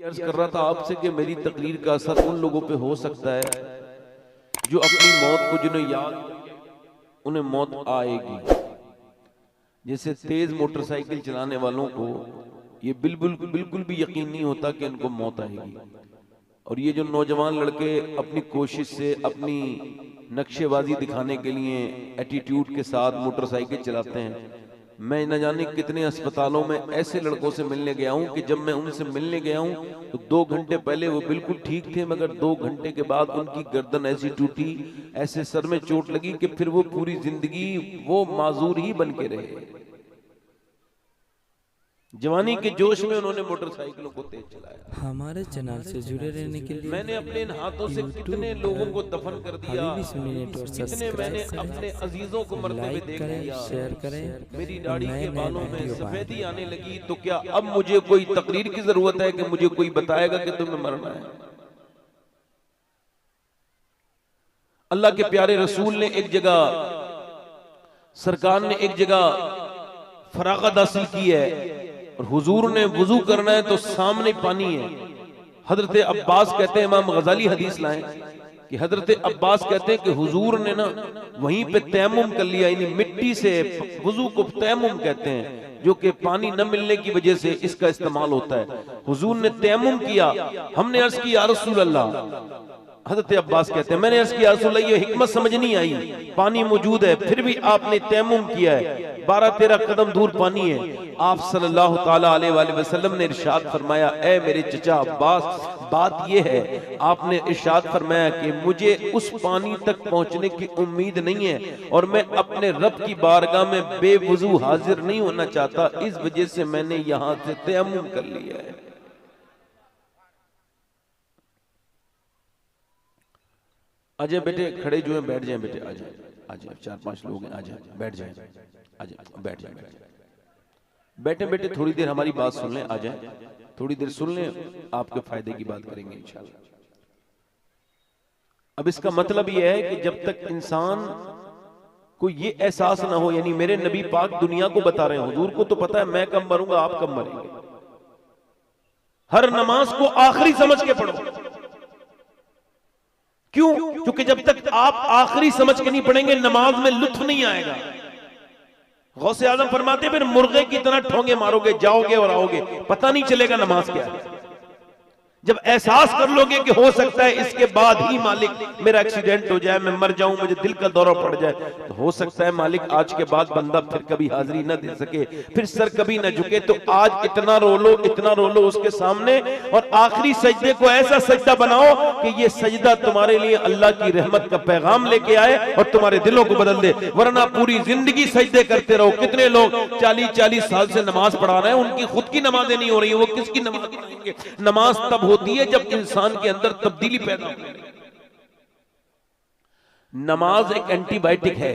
अर्ज कर रहा था आपसे कि मेरी तकरीर का असर उन लोगों पे हो सकता है जो अपनी मौत को जिन्हें याद उन्हें मौत आएगी। जैसे तेज मोटरसाइकिल चलाने वालों को ये बिल्कुल भी यकीन नहीं होता कि इनको मौत आएगी, और ये जो नौजवान लड़के अपनी कोशिश से अपनी नक्शेबाजी दिखाने के लिए एटीट्यूड के साथ मोटरसाइकिल चलाते हैं, मैं न जाने कितने अस्पतालों में ऐसे लड़कों से मिलने गया हूं कि जब मैं उनसे मिलने गया हूं तो 2 घंटे पहले वो बिल्कुल ठीक थे, मगर 2 घंटे के बाद उनकी गर्दन ऐसी टूटी, ऐसे सर में चोट लगी कि फिर वो पूरी जिंदगी वो माजूर ही बन के रहे। जवानी के जोश में उन्होंने मोटरसाइकिलों को तेज चलाया। हमारे चैनल से जुड़े रहने के लिए मैंने अपने इन हाथों से कितने लोगों को दफन कर दिया, कितने मैंने अपने अजीजों को मरते हुए देख लिया। शेयर करें। मेरी दाढ़ी के बालों में सफेदी आने लगी, तो क्या अब मुझे कोई तकरीर की जरूरत है कि मुझे कोई बताएगा कि तुम्हें मरना है? अल्लाह के प्यारे रसूल ने एक जगह, सरकार ने एक जगह फरागत हासिल की है और हुजूर ने वुजू करना है तो सामने पानी है। हजरत अब्बास कहते हैं, इमाम गजाली हदीस लाए कि हजरत अब्बास कहते हैं कि हुजूर ने ना वहीं पे तयम्मुम कर लिया, यानी मिट्टी से वुजू को तयम्मुम कहते हैं, जो कि पानी न मिलने की वजह से इसका इस्तेमाल होता है। हुजूर ने तयम्मुम किया। हमने अर्ज की या रसूल अल्लाह, हजरत अब्बास कहते हैं मैंने अर्ज किया रसूल अल्लाह ये हिकमत समझ नहीं आई, पानी मौजूद है फिर भी आपने तयम्मुम किया है, 12-13 कदम दूर पानी है। आप सल्लल्लाहु ताला अलैहि वसल्लम ने इरशाद फरमाया, ए मेरे चचा अब्बास, बात यह है आपने इरशाद फरमाया कि मुझे उस पानी तक पहुंचने की उम्मीद नहीं है और मैं अपने रब की बारगाह में बेवुजू हाजिर नहीं होना चाहता, इस वजह से मैंने यहां से तयम्मुम कर लिया है। आजाए बेटे, खड़े जो हैं बैठ जाएं बेटे, आ जाए आ जाए, 4-5 लोग हैं, आ जाए बैठ जाए, आ जाए बैठ जाए, बैठे बेटे, थोड़ी देर हमारी बात सुन लें, आ जाए थोड़ी देर सुन लें, आपके फायदे की बात करेंगे इंशाल्लाह। अब इसका मतलब यह है कि जब तक इंसान को ये एहसास ना हो, यानी मेरे नबी पाक दुनिया को बता रहे हैं, हुजूर को तो पता है मैं कब मरूंगा आप कब मरेंगे, हर नमाज को आखिरी समझ के पढ़ो। क्यों? क्योंकि जब तक आप आखिरी समझ के नहीं पढ़ेंगे नमाज में लुत्फ नहीं आएगा। गौसे आजम फरमाते फिर मुर्गे की तरह ठोंगे मारोगे, जाओगे और आओगे, पता नहीं चलेगा नमाज क्या है। जब एहसास कर लोगे कि हो सकता है इसके बाद ही मालिक मेरा एक्सीडेंट हो जाए, मैं मर जाऊं, मुझे दिल का दौरा पड़ जाए, तो हो सकता है मालिक आज के बाद बंदा फिर कभी हाजिरी न दे सके, फिर सर कभी न झुके, तो आज इतना रो लो उसके सामने, और आखिरी सजदे को ऐसा सजदा बनाओ कि ये सजदा तुम्हारे लिए अल्लाह की रहमत का पैगाम लेके आए और तुम्हारे दिलों को बदल दे। वरना पूरी जिंदगी सजदे करते रहो। कितने लोग 40-40 साल से नमाज पढ़ा रहे हैं, उनकी खुद की नमाजें नहीं हो रही है, वो किसकी नमाज पढ़ाएंगे? नमाज तब होती है जब इंसान के अंदर तब्दीली पैदा हो। नमाज एक एंटीबायोटिक है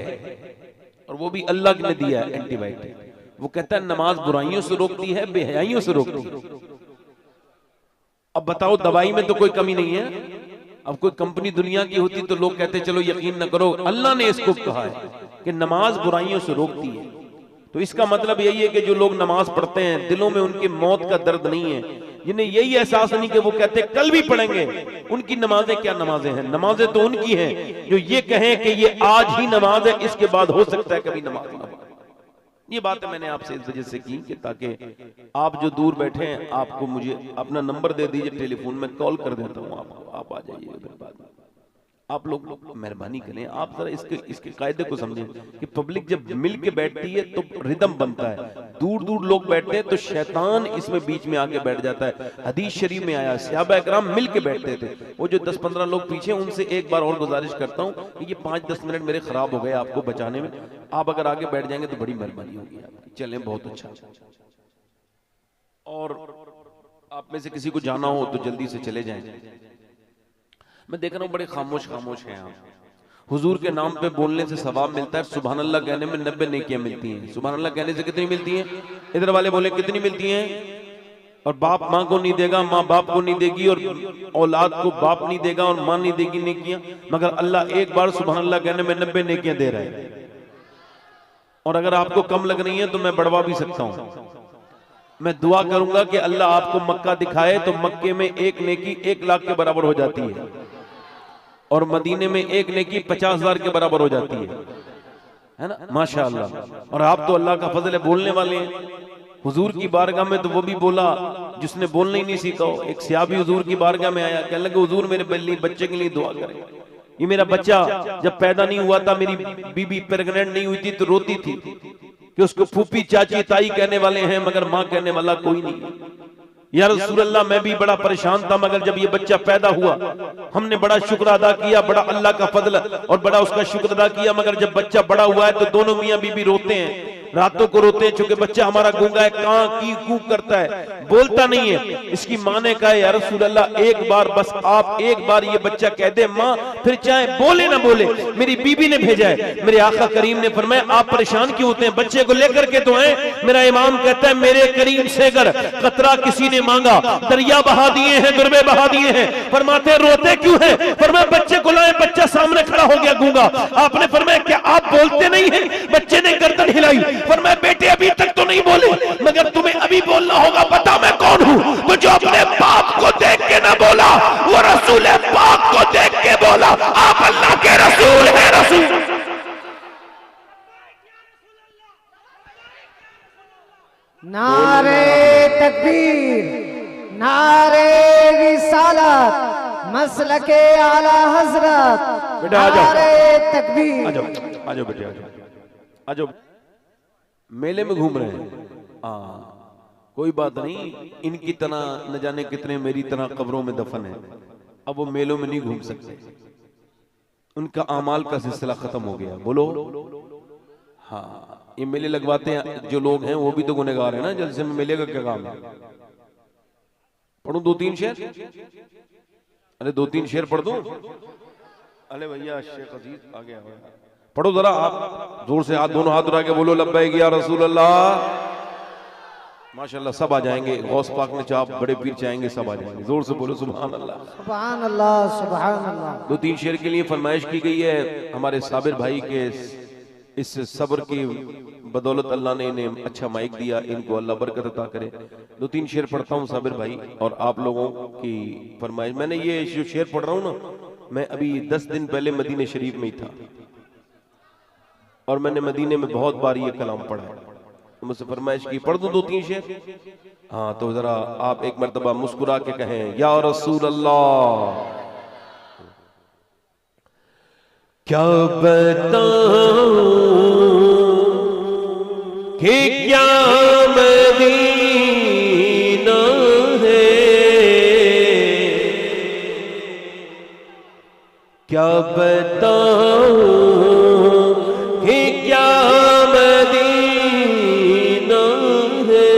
और वो भी अल्लाह ने दिया है एंटीबायोटिक। वो कहता है नमाज बुराइयों से रोकती है, बेहयाइयों से रोकती है। अब बताओ दवाई में तो कोई कमी नहीं है। अब कोई कंपनी दुनिया की होती तो लोग कहते चलो यकीन न करो, अल्लाह ने इसको कहा है कि नमाज बुराइयों से रोकती है। तो इसका मतलब यही है कि जो लोग नमाज पढ़ते हैं दिलों में उनकी मौत का दर्द नहीं है, जिन्हें यही एहसास नहीं कि वो कहते कल भी पढ़ेंगे, उनकी नमाजें क्या नमाजें हैं? नमाजें तो उनकी हैं जो ये कहें कि ये आज ही नमाज है, इसके बाद हो सकता है कभी नमाज ना हो। ये बात मैंने आपसे इस वजह से की कि ताकि आप जो दूर बैठे हैं आपको मुझे अपना नंबर दे दीजिए, टेलीफोन में कॉल कर देता हूँ आपको, आप आ जाइए। फिर बाद में आप लोग मेहरबानी करें, आप जरा इसके कायदे को समझें कि पब्लिक जब मिल के बैठती है तो रिदम बनता है। दूर दूर लोग बैठते हैं तो शैतान इसमें बीच में आके बैठ जाता है। हदीस शरीफ में आया सहाबा इकराम मिल के बैठते थे। वो जो 10-15 लोग पीछे, उनसे एक बार और गुजारिश करता हूँ कि ये 5-10 मिनट मेरे खराब हो गए आपको बचाने में, आप अगर आगे बैठ जाएंगे तो बड़ी मेहरबानी होगी आपकी। चलें, बहुत अच्छा। और आप में से किसी को जाना हो तो जल्दी से चले जाएं। मैं देख रहा हूँ बड़े खामोश हैं आप। हुजूर के नाम पे बोलने से सवाब मिलता है, सुभान अल्लाह कहने में 90 नेकियां मिलती हैं। सुभान अल्लाह कहने से कितनी मिलती हैं? इधर वाले बोले कितनी मिलती हैं? और बाप माँ को नहीं देगा, माँ बाप को नहीं देगी, और औलाद को बाप नहीं देगा और माँ नहीं देगी नेकियां, मगर अल्लाह एक बार सुभान अल्लाह कहने में 90 नेकियां दे रहा है। और अगर आपको कम लग रही है तो मैं बढ़वा भी सकता हूँ। मैं दुआ करूंगा कि अल्लाह आपको मक्का दिखाए तो मक्के में एक नेकी 1 लाख के बराबर हो जाती है और मदीने में एक नेकी 50,000 के बराबर हो जाती है ना, माशाअल्लाह। और आप तो अल्लाह का फजल है, बोलने वाले हैं। हुजूर की बारगाह में तो वो भी बोला जिसने बोलना ही नहीं सीखा हो। एक सियाबी हुजूर की बारगाह में आया, कहने लगे हुजूर मेरे बच्चे के लिए दुआ करें। ये मेरा बच्चा जब पैदा नहीं हुआ था, मेरी बीबी प्रेग्नेंट नहीं हुई थी तो रोती थी कि उसको फूफी चाची ताई कहने वाले हैं मगर माँ कहने वाला कोई नहीं। या रसूल अल्लाह मैं भी बड़ा परेशान था, मगर जब ये बच्चा पैदा हुआ हमने बड़ा शुक्र अदा किया, बड़ा अल्लाह का फजल और बड़ा उसका शुक्र अदा किया। मगर जब बच्चा बड़ा हुआ है तो दोनों मियाँ बीबी रोते हैं, रातों को रोते हैं, चूंकि बच्चा हमारा गूंगा है, कां की कू करता है, बोलता नहीं है। इसकी माँ ने कहा या रसूल अल्लाह एक बार बस आप एक बार ये बच्चा कह दे माँ, फिर चाहे बोले ना बोले। मेरी बीबी ने भेजा है। मेरे आका करीम ने फरमाया आप परेशान क्यों होते हैं, बच्चे को लेकर के तो आए। मेरा इमाम कहता है मेरे करीम से अगर कतरा किसी ने मांगा, दरिया बहा दिए हैं, दुर्बे बहा दिए हैं। फरमाते रोते क्यों हैं, फरमाया बच्चे को लाए, बच्चा सामने खड़ा हो गया गूंगा। आपने फरमाया क्या आप बोलते नहीं हैं, बच्चे ने गर्दन हिलाई। फरमाया बेटे अभी तक तो नहीं बोले, मगर तुम्हें अभी बोलना होगा, बता मैं कौन हूं। तो जो अपने बाप को देख के ना बोला वो रसूल पाक को देख के बोला। आप अल्लाह के रसूल हैं। रसूल नारे तकबीर, नारे रिसालत, मसलके आला हजरत, नारे तकबीर। आ जाओ बेटे आ जाओ। मेले में घूम रहे हैं, कोई बात नहीं। इनकी तरह न जाने कितने मेरी तरह कब्रों में दफन है। अब वो मेलों में नहीं घूम सकते, उनका आमाल का सिलसिला खत्म हो गया। बोलो हाँ, ये मेले लगवाते हैं जो लोग हैं वो भी तो गुनहगार है ना। जलसे में मेले का क्या काम है। पढ़ूं 2-3 शेर, अरे 2-3 शेर पढ़ दूं। अरे भैया शेख अजीज आ गया, पढ़ो जरा आप जोर से, हाथ दोनों हाथ उठा के बोलो लब्बैक या रसूल अल्लाह। माशाल्लाह सब आ जाएंगे, गौस पाक में चाप बड़े पीर चाहेंगे, सब आ जाएंगे। जोर से बोलो सुभान अल्लाह, सुभान अल्लाह, सुभान अल्लाह। 2-3 शेर के लिए फरमाइश की गई है। हमारे साबिर भाई के इस सब्र की बदौलत अल्लाह ने इन्हें अच्छा माइक दिया, इनको अल्लाह बरकत अता करे। 2-3 शेर पढ़ता हूँ साबिर भाई और आप लोगों की फरमाइश। मैंने ये जो शेर पढ़ रहा हूँ ना, मैं अभी 10 दिन पहले मदीने शरीफ में ही था और मैंने मदीने में बहुत बार ये कलाम पढ़ा है। मुझसे फरमाइश की पढ़ दूं 2-3 शेर। हाँ तो जरा आप एक मर्तबा मुस्कुरा के कहें या रसूल अल्लाह। क्या बताऊं कि क्या मदीना है, क्या बताऊं कि क्या मदीना है,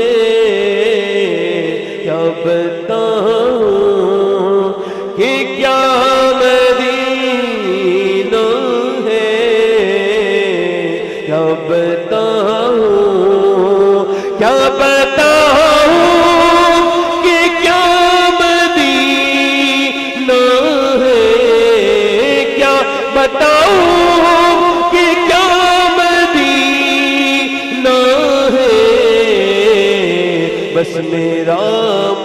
क्या बताऊं कि क्या मदीना है, क्या बताऊं, क्या बताऊं कि क्या मदीना है, क्या बताऊं कि क्या मदीना है। बस मेरा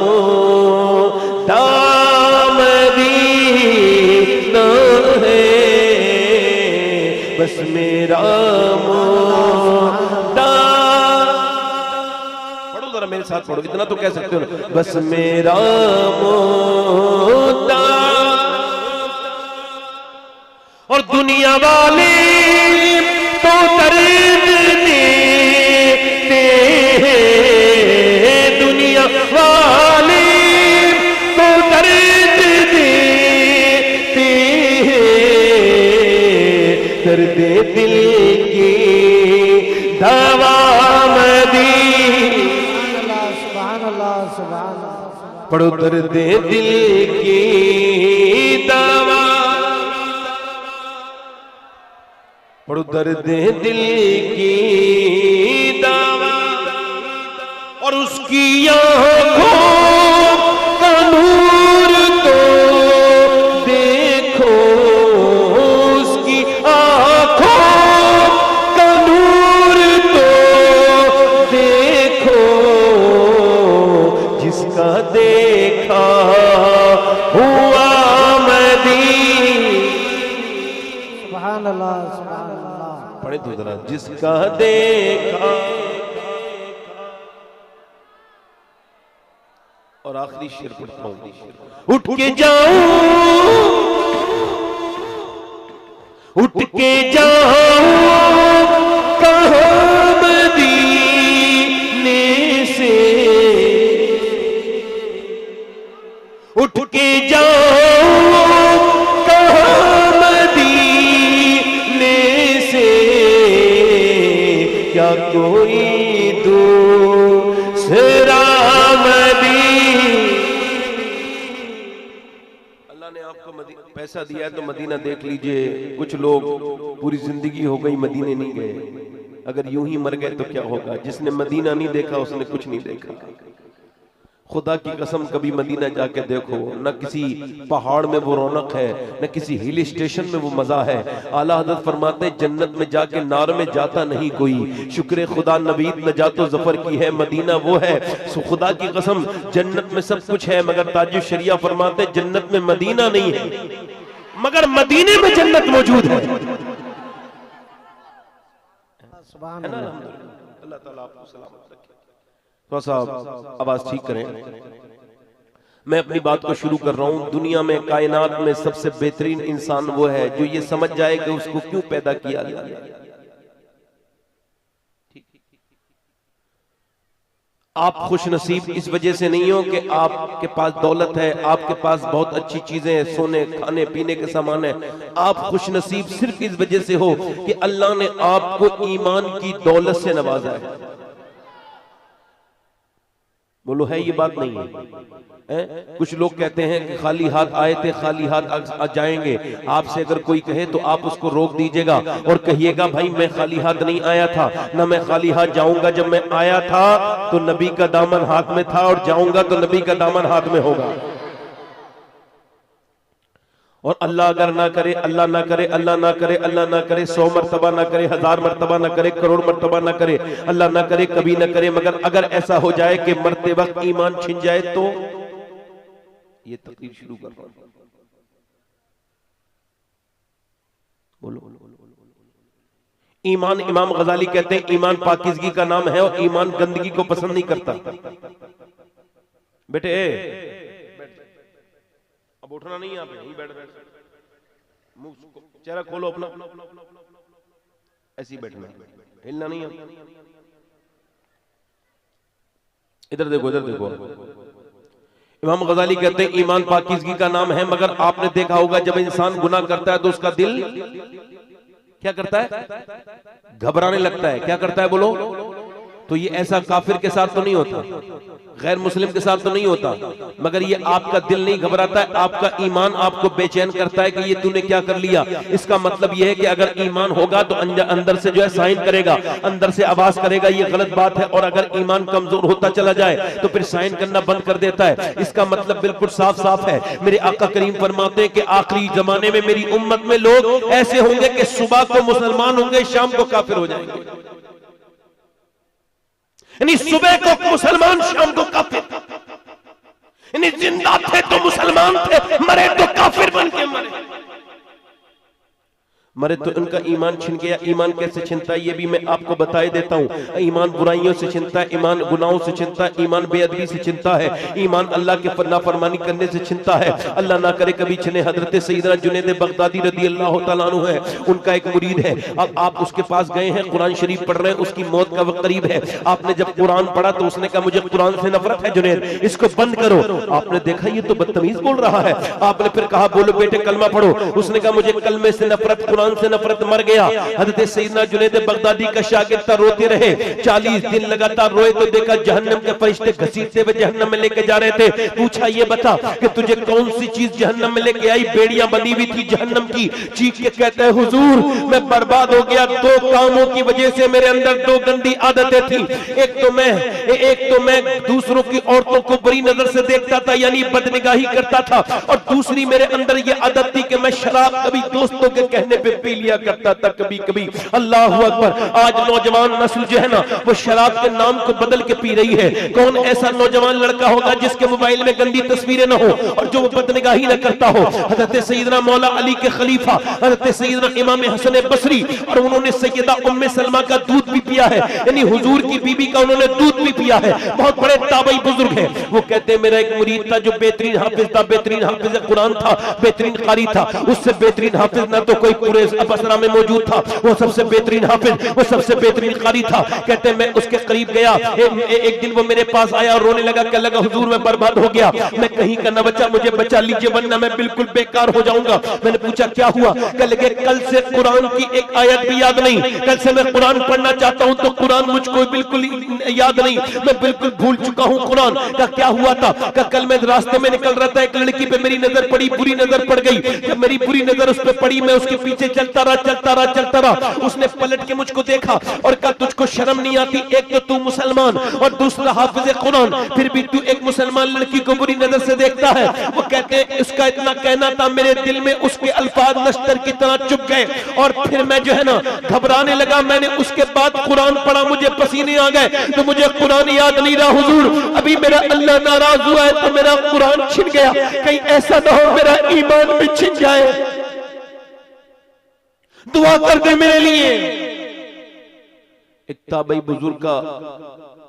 मोहता मदीना है, बस मेरा मोहता। पढ़ो जरा मेरे साथ पढ़ो, इतना तो कह सकते हो ना। बस मेरा मोहता और दुनिया वाले तो दर्द देते हैं, दुनिया वाले तो दर्द देते हैं, दर्द दिल की दवा मदीना। सुभान अल्लाह, सुभान अल्लाह। पढ़ो दर्द दिल की दवा, पढ़ो दर्द दिल की दवा और उसकी आँखों का नूर तो देखो, उसकी आँखों का नूर तो देखो, हुआ मदी। सुभान अल्लाह सुभान अल्लाह। पढ़े तो जरा, जिसका देखा। और आखिरी शेर पढ़ता हूं, उठ के जाऊं, उठ के जाऊं कहाँ मदीने से, उठ के जाऊं कहाँ मदीने से, क्या कोई दूसरा पैसा दिया है तो मदीना देख लीजिए। कुछ लोग पूरी जिंदगी हो गई मदीने नहीं गए, अगर यूं ही मर गए तो क्या होगा? जिसने मदीना नहीं देखा उसने कुछ नहीं देखा। खुदा की कसम कभी मदीना जाके देखो, न किसी पहाड़ में वो रौनक है, न किसी हिल स्टेशन में वो मजा है। आला हज़रत फरमाते हैं जन्नत में जाके नार में जाता नहीं कोई, शुक्र खुदा नवीद नजातो जफर की है मदीना वो है। सो खुदा की कसम जन्नत में सब कुछ है, मगर ताजुल शरिया फरमाते हैं जन्नत में मदीना नहीं है, मगर मदीने में जन्नत मौजूद है। सुभान है ना? अल्लाह। अल्लाह ताला आपको सलामत रखे। तो साहब आवाज ठीक करें। मैं अपनी बात को शुरू कर रहा हूं। दुनिया में कायनात में सबसे बेहतरीन इंसान वो है जो ये समझ जाए कि उसको क्यों पैदा किया गया। आप खुश नसीब इस वजह से नहीं हो कि आपके पास दौलत है, आपके पास बहुत अच्छी चीजें हैं, सोने खाने पीने के सामान है। आप खुश नसीब सिर्फ इस वजह से हो कि अल्लाह ने आपको ईमान की दौलत से नवाजा है। बोलो है ये बात नहीं है? कुछ लोग कहते हैं कि खाली हाथ आए थे खाली हाथ जाएंगे। आपसे अगर कोई कहे तो आप उसको रोक दीजिएगा और कहिएगा भाई मैं खाली हाथ नहीं आया था, ना मैं खाली हाथ जाऊंगा। जब मैं आया था तो नबी का दामन हाथ में था और जाऊंगा तो नबी का दामन हाथ में होगा। और अल्लाह अगर ना करे, अल्लाह ना करे, अल्लाह ना करे, अल्लाह ना करे, 100 मर्तबा ना करे, 1000 मर्तबा ना करे, करोड़ मर्तबा ना करे, अल्लाह ना करे, कभी ना करे, मगर अगर ऐसा हो जाए कि मरते वक्त ईमान छिन जाए तो ये तकलीफ शुरू कर रहा हूं। बोलो। ईमान, इमाम गजाली कहते हैं ईमान पाकीज़गी का नाम है और ईमान गंदगी को पसंद नहीं करता। बेटे अब उठना नहीं, आप यहीं बैठ मुंह चेहरा खोलो अपना, ऐसे ही बैठना, हिलना नहीं है। इधर देखो, इधर देखो। इमाम गजाली कहते हैं ईमान पाकीज़गी का नाम है, मगर आपने देखा होगा जब इंसान गुनाह करता है तो उसका दिल क्या करता है? घबराने लगता है। क्या करता है बोलो? तो ये ऐसा काफिर के साथ तो नहीं होता, गैर मुस्लिम के साथ तो नहीं होता, मगर ये आपका दिल नहीं घबराता है, आपका ईमान आपको बेचैन करता है कि ये तूने क्या कर लिया। इसका मतलब ये है कि अगर ईमान होगा तो अंदर से जो है साइन करेगा, अंदर से आवाज करेगा ये गलत बात है, और अगर ईमान कमजोर होता चला जाए तो फिर साइन करना बंद कर देता है। इसका मतलब बिल्कुल साफ साफ है। मेरे आका करीम फरमाते हैं कि आखिरी जमाने में मेरी उम्मत में लोग ऐसे होंगे कि सुबह को मुसलमान होंगे, शाम को काफिर हो जाएंगे। यानी सुबह को मुसलमान, शाम को काफिर। यानी जिंदा थे तो मुसलमान थे, मरे तो काफिर बन के मरे। मरे तो उनका ईमान छिन गया। ईमान कैसे छिनता है ये भी मैं आपको बताए देता हूँ। ईमान बुराइयों से छिनता है, ईमान गुनाहों से छिनता है, ईमान बेअदबी से छिनता है, ईमान अल्लाह के नाफरमानी करने से छिनता है। अल्लाह ना करे कभी छिने। हजरत सैयदना जुनैद बगदादी रदी अल्लाह तआला अन्हु है, उनका एक मुरीद है। अब आप उसके पास गए हैं, कुरान शरीफ पढ़ रहे हैं, उसकी मौत का वक्त करीब है। आपने जब कुरान पढ़ा तो उसने कहा मुझे कुरान से नफरत है जुनैद, इसको बंद करो। आपने देखा ये तो बदतमीज बोल रहा है। आपने फिर कहा बोलो बेटे कलमा पढ़ो। उसने कहा मुझे कलमे से नफरत, कुरान से नफरत, मर गया। हजरत सैयदना जुनैद बगदादी का शागिर्द था, रोते रहे 40 दिन लगातार रोए तो देखा जहन्नम के फरिश्ते घसीटते हुए जहन्नम में लेके जा रहे थे। पूछा ये बता कि तुझे कौन सी चीज जहन्नम में लेके आई? बेड़ियां बनी हुई थी जहन्नम की। चीख के कहता है हुजूर मैं बर्बाद हो गया, 2 कामों की वजह से मेरे अंदर 2 गंदी आदतें थी। एक तो मैं दूसरों की औरतों को बुरी नजर से देखता था, यानी बदनिगाही करता था, और दूसरी मेरे अंदर ये आदत थी कि मैं शराब कभी दोस्तों के कहने पे पी लिया करता था कभी कभी। अल्लाह अकबर। आज नौजवान नस्ल जो है ना वो शराब के नाम को बदल के पी रही है। कौन ऐसा नौजवान लड़का होगा जिसके मोबाइल में गंदी तस्वीरें न हो और जो वो बदनिगाही न करता हो। हजरत सैयदना मौला अली के खलीफा हजरत सैयदना इमाम हसन बसरी और उन्होंने सैयदा उम्मे सलमा का दूध भी पिया है, यानी हुजूर की बीबी का उन्होंने दूध भी पिया है। बहुत बड़े ताबई बुजुर्ग हैं। वो कहते हैं मेरा एक मुरीद था जो बेहतरीन हाफिज था, बेहतरीन हाफिज कुरान था, बेहतरीन कारी था। उससे बेहतरीन हाफिज ना तो कोई पूरे बसरा में मौजूद था, वो सबसे बेहतरीन हाफिज, वो सबसे बेहतरीन कारी था। कहते हैं मैं उसके करीब गया, एक दिन वो मेरे पास आया और रोने लगा, कहने लगा हुजूर मैं बर्बाद हो गया, मैं कहीं का न बचा, मुझे बचा लीजिए वरना मैं बिल्कुल बेकार हो जाऊंगा। मैंने पूछा क्या हुआ? कहने लगे कल से कुरान की एक आयत भी याद नहीं, कल से मैं कुरान पढ़ना चाहता हूं तो कुरान मुझको बिल्कुल याद नहीं, मैं बिल्कुल भूल चुका हूं कुरान का। क्या हुआ था? कल मैं रास्ते में निकल रहा था, एक लड़की पे मेरी नजर पड़ी, बुरी नजर पड़ गई। जब मेरी बुरी नजर उस पे पड़ी मैं उसके पीछे चलता रहा। उसने पलट के मुझको देखा और कहा तुझको शर्म नहीं आती? एक तो तू मुसलमान और दूसरा हाफिज कुरान, फिर भी तू एक मुसलमान लड़की को बुरी नजर से देखता है। वो कहते हैं उसका इतना कहना था, मेरे दिल में उसके अल्फाज नश्तर की तरह चुप गए और फिर मैं जो है ना घबराने लगा। मैंने उसके बाद कुरान पढ़ा, मुझे पसीने आ गए तो मुझे कुरान याद नहीं रहा। हुजूर अभी मेरा अल्लाह नाराज हुआ है तो मेरा कुरान छिन गया, कहीं ऐसा ना हो मेरा ईमान भी छिन जाए, दुआ कर दे मेरे लिए। एक ताबई बुजुर्ग का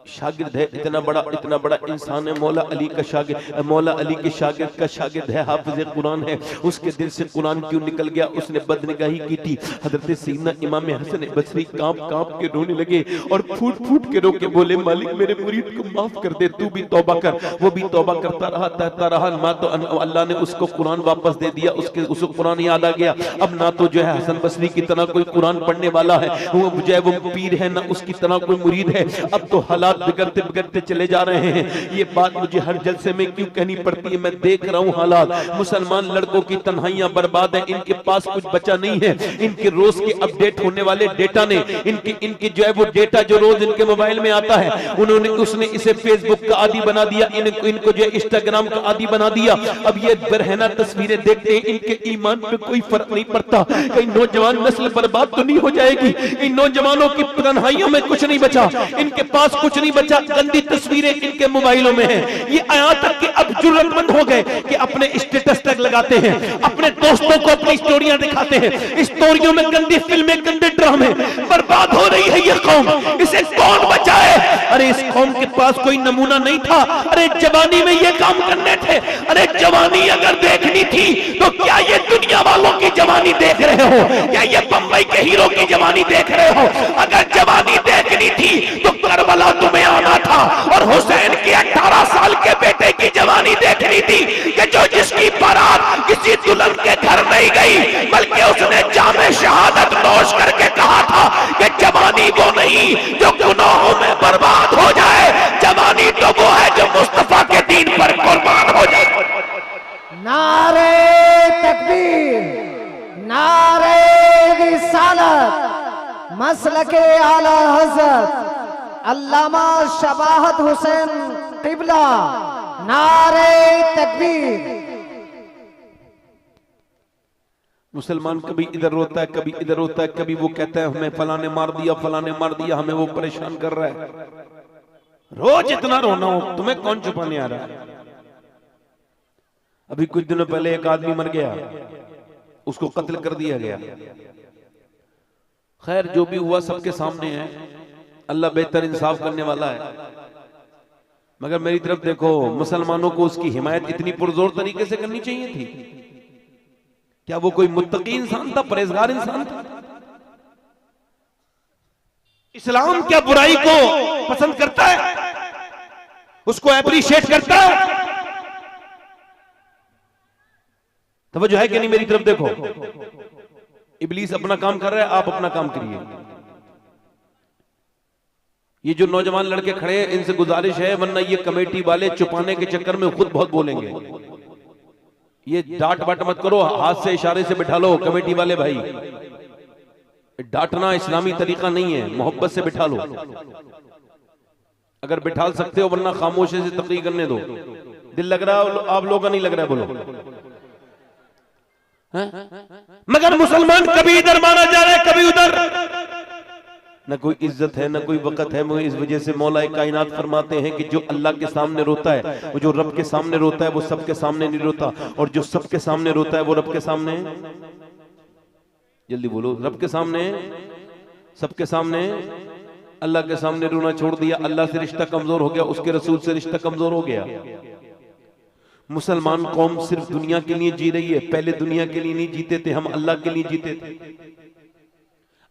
शागिर्द है, इतना बड़ा इंसान है, मौला अली का शागिर्द, मौला अली के शागिर्द का शागिर्द है, हाफिज कुरान है। उसके दिल से कुरान क्यों निकल गया? उसने बदनिगाही की थी। हजरत सैयदना इमाम हसन बसरी कांप के रोने लगे और फूट के रो के बोले मालिक मेरे मुरीद को माफ कर दे, तू भी तौबा कर। वो भी तौबा करता रहा। मां तो अल्लाह ने उसको कुरान वापस दे दिया, उसको कुरान याद आ गया। अब ना तो जो है हसन बसरी की तरह कोई कुरान पढ़ने वाला है, वो जो है वो पीर है, ना उसकी तरह कोई मुरीद है। अब तो हालात बिगड़ते चले जा रहे हैं। ये बात मुझे हर जलसे में क्यों कहनी पड़ती है? मैं देख रहा हूँ हालात, मुसलमान लड़कों की तन्हाइयां बर्बाद है, इनके पास कुछ बचा नहीं है। इनके रोज के अपडेट होने वाले डेटा ने इनके जो है वो डेटा जो रोज इनके मोबाइल में आता है, उसने इसे फेसबुक का आदी बना दिया, इनको जो है इंस्टाग्राम का आदी बना दिया। अब ये बरहना तस्वीरें देखते हैं, इनके ईमान पे कोई फर्क नहीं पड़ता। कहीं नौजवान नस्ल बर्बाद तो नहीं हो जाएगी? इन नौजवानों की तन्हाइयों में कुछ नहीं बचा, इनके पास कुछ नहीं बचा, गंदी तस्वीरें इनके मोबाइलों में हैं। ये यहाँ तक कि अब जुर्रतमंद हो गए कि अपने स्टेटस तक लगाते हैं, अपने दोस्तों को अपनी स्टोरियां दिखाते हैं। स्टोरियों में गंदी फिल्में, गंदे ड्रामे, बर्बाद हो रही है ये कौम, इसे कौन बचाए? अरे इस कौम के पास कोई नमूना नहीं था। अरे जवानी में ये काम करने थे। अरे जवानी अगर देखनी थी तो क्या ये दुनिया वालों की जवानी देख रहे हो? क्या ये बंबई के हीरो की जवानी देख रहे हो? अगर जवानी देखनी थी तो करबला तुम्हें आना था और हुसैन के 18 साल के बेटे की जवानी देखनी थी कि जो जिसकी बारात किसी दुल्हन के घर नहीं गई बल्कि उसने जामे शहादत नोश करके कहा था कि जवानी वो नहीं जो गुनाहों में बर्बाद हो जाए, जवानी तो वो है जो मुस्तफा के दीन पर कुर्बान हो जाए। नारे तकबीर, नारे रिसालत, मसलके आला हज़रत अल्लामा शबाहत हुसैन क़िबला, नारे तकबीर। मुसलमान कभी इधर रोता है, कभी इधर रोता है, कभी वो कहता है हमें फलाने मार दिया, फलाने मार दिया, हमें वो परेशान कर रहा है। रोज इतना रोना हो, तुम्हें कौन छुपाने आ रहा है? अभी कुछ दिनों पहले एक आदमी मर गया, उसको कत्ल कर दिया गया। खैर जो भी हुआ सबके सामने है, अल्लाह बेहतर इंसाफ करने वाला है। मगर मेरी तरफ देखो, मुसलमानों को उसकी हिमायत इतनी पुरजोर तरीके से करनी चाहिए थी। क्या वो कोई मुत्तकी इंसान था, परहेजगार इंसान था? इस्लाम क्या बुराई को पसंद करता है? उसको एप्रिशिएट करता है? तवज्जो है कि नहीं? मेरी तरफ देखो, इब्लीस अपना काम कर रहा है, आप अपना काम करिए। ये जो नौजवान लड़के खड़े हैं, इनसे गुजारिश है, वरना ये कमेटी वाले छुपाने के चक्कर में खुद बहुत बोलेंगे। ये डांट बाट मत करो, हाथ से इशारे से बिठा लो कमेटी वाले भाई। डांटना इस्लामी तरीका नहीं है, मोहब्बत से बिठा लो अगर बिठा सकते हो, वरना खामोशी से तकरीर करने दो। दिल लग रहा है आप लोगों का नहीं लग रहा है? बोलो। मगर मुसलमान कभी इधर मारा जा रहा है, कभी उधर। न कोई इज्जत है, न कोई वक़्त है। मगर इस वजह से मौला कायनात फरमाते हैं कि जो अल्लाह के सामने रोता है, वो जो रब के सामने रोता है, वो सबके सामने नहीं रोता, और जो सबके सामने रोता है वो रब के सामने, जल्दी बोलो, रब के सामने, सबके सामने। अल्लाह के सामने रोना छोड़ दिया, अल्लाह से रिश्ता कमजोर हो गया, उसके रसूल से रिश्ता कमजोर हो गया। मुसलमान कौम सिर्फ दुनिया के लिए जी रही है, पहले दुनिया के लिए नहीं जीते थे, हम अल्लाह के लिए जीते थे।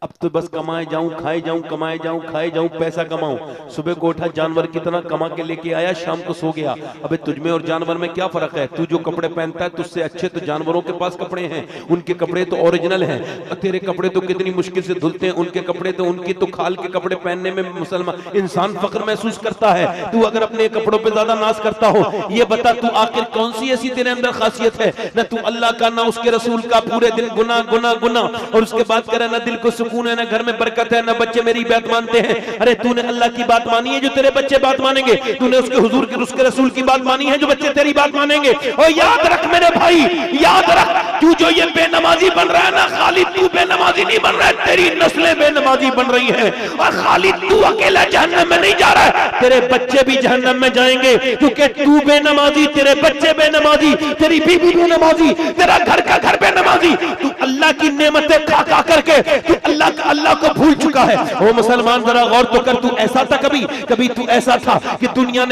अब तो बस कमाए जाऊं, खाए जाऊं, कमाए जाऊं, खाए जाऊं, पैसा कमाऊं। सुबह को उठा, जानवर कितना कमा के लेके आया, शाम को सो गया। अबे तुझमें और जानवर में क्या फर्क है? तू जो कपड़े पहनता है तुझसे अच्छे तो जानवरों के पास कपड़े हैं, उनके कपड़े तो ओरिजिनल हैं। तेरे कपड़े तो कितनी मुश्किल से धुलते हैं, उनके कपड़े तो, उनकी तो खाल के कपड़े पहनने में मुसलमान इंसान फख्र महसूस करता है। तू अगर अपने कपड़ों पे ज्यादा नाज करता हो, ये बता तू आखिर कौन सी ऐसी तेरे अंदर खासियत है? न तू अल्लाह का, ना उसके रसूल का, पूरे दिन गुना गुना गुना, और उसके बाद करे ना दिल को सुकून है, ना घर में बरकत है, ना बच्चे मेरी बात मानते हैं। अरे तूने अल्लाह की बात मानी है जो तेरे बच्चे बात मानेंगे, तूने उसके हुजूर की, उसके रसूल की बात मानी है जो बच्चे तेरी बात मानेंगे। और याद रख मेरे भाई, याद रख, तू जो ये बेनमाजी बन रहा है ना, खाली तू बेनमाजी नहीं बन रहा है, तेरी नस्लें बेनमाजी बन रही हैं। और खाली तू अकेला जहन्नम में नहीं जा रहा है, तेरे बच्चे भी जहन्नम में जाएंगे, क्योंकि तू बेनमाजी, तेरे बच्चे बेनमाजी, तेरी बीवी बेनमाजी, तेरा घर का घर बेनमाजी। तू अल्लाह की नेमतें खा खा करके तू अल्लाह को भूल चुका है। ओ मुसलमान जरा गौर तो कर, तू ऐसा था कभी, कभी तू ऐसा था कि दुनिया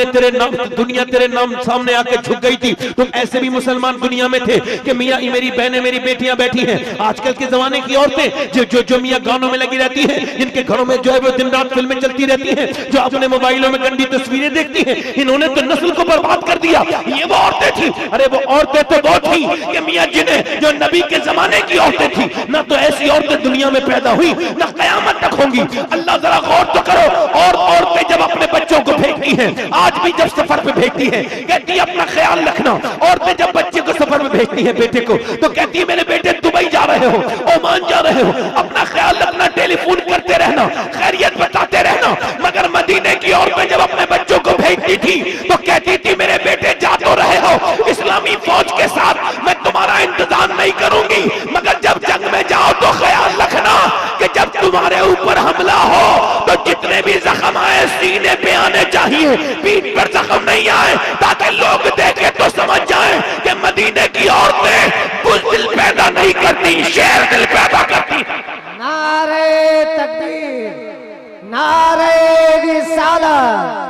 तेरे नाम सामने आके झुक गई थी। तुम ऐसे भी मुसलमान दुनिया में थे कि मियां, मेरी बहनें, मेरी बेटियां बैठी हैं। आजकल के जमाने की औरतें जो मियां गानों में लगी रहती हैं, जिनके घरों में जो है वो दिन रात फिल्में चलती रहती हैं, जो अपने मोबाइलों में गंदी तस्वीरें देखती हैं, इन्होंने तो नस्ल को बर्बाद कर दिया। ये वो औरतें थी, अरे वो औरतें तो वो थी कि मियां जिन्हें, जो नबी के जमाने की औरतें थी ना, तो ऐसी औरतें दुनिया में पैदा हुई ना कयामत तक होंगी। अल्लाह जरा गौर तो करो। और औरतें जब अपने बच्चों को भेजती हैं, आज भी जब सफर पे भेजती हैं, कहती है अपना ख्याल रखना। औरतें जब बच्चे को सफर में भेजती हैं, बेटे को, तो कहती है मेरे बेटे दुबई जा रहे हो, ओमान जा रहे हो, अपना ख्याल रखना, टेलीफोन करते रहना, खैरियत बताते रहना। मगर मदीने की औरतें जब अपने बच्चों को भेजती थी तो कहती थी मेरे बेटे जा तो रहे हो इस्लामी फौज के साथ, मैं तुम्हारा इंतजाम नहीं करूंगी, मगर जब जंग में जाओ तो ख्याल रखना कि जब तुम्हारे ऊपर हमला हो तो जितने भी जख्म आए सीने पे आने चाहिए, पीठ पर जख्म नहीं आए, ताकि लोग देखें तो समझ जाएं कि मदीने की औरतें बुज़दिल पैदा नहीं करती, शेर दिल पैदा करती। नारे तकबीर, नारे रिसालत।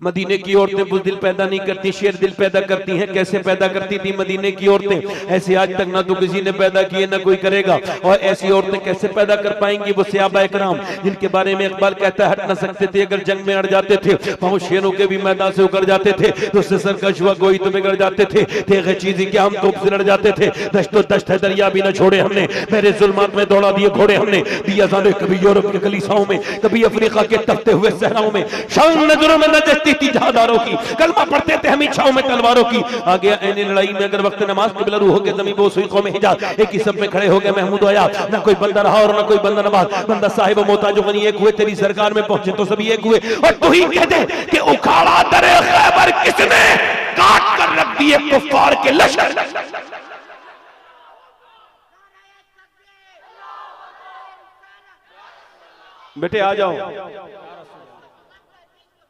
मदीने की औरतें बुज़दिल पैदा नहीं करती, शेर दिल पैदा करती हैं। कैसे पैदा करती थी मदीने की औरतें? ऐसे आज तक ना तो किसी ने पैदा किए, ना कोई करेगा। और ऐसी औरतें कैसे पैदा कर पाएंगी? वो सहाबा इकराम, जिनके बारे में इकबाल कहता है हट ना सकते थे, अगर जंग में अड़ जाते थे, पांव शेरों के भी मैदान से उकर जाते थे, तो उससे सरकश हुआ गोई तो बिगड़ जाते थे, थे चीज़ी के हम तोप से लड़ जाते थे। दश्तो दश्त है दरिया भी न छोड़े हमने, मेरे जुल्मात में दौड़ा दिए घोड़े हमने, दिया जाने कभी यूरोप के कलीसाओं में, कभी अफ्रीका के तपते हुए सहराओं में, शान नजरों में न देखती थी जहादारों की, कलमा पढ़ते थे हम इच्छाओं में तलवारों की। आ गया ऐने लड़ाई में अगर वक्त नमाज के बिलरू हो गए जमीन वो सुई कौम हिजाज, एक ही सब में खड़े हो गए महमूद आयात, ना कोई बंदा रहा और ना कोई बंदा नवाज, बंदा साहिब मोहताज गनी एक हुए, तेरी सरकार में पहुंचे तो सभी एक हुए। और तू ही कह दे कि उखाड़ा दरे खैबर किसने, काट कर रख दिए कुफ्फार के लश्कर। बेटे आ जाओ,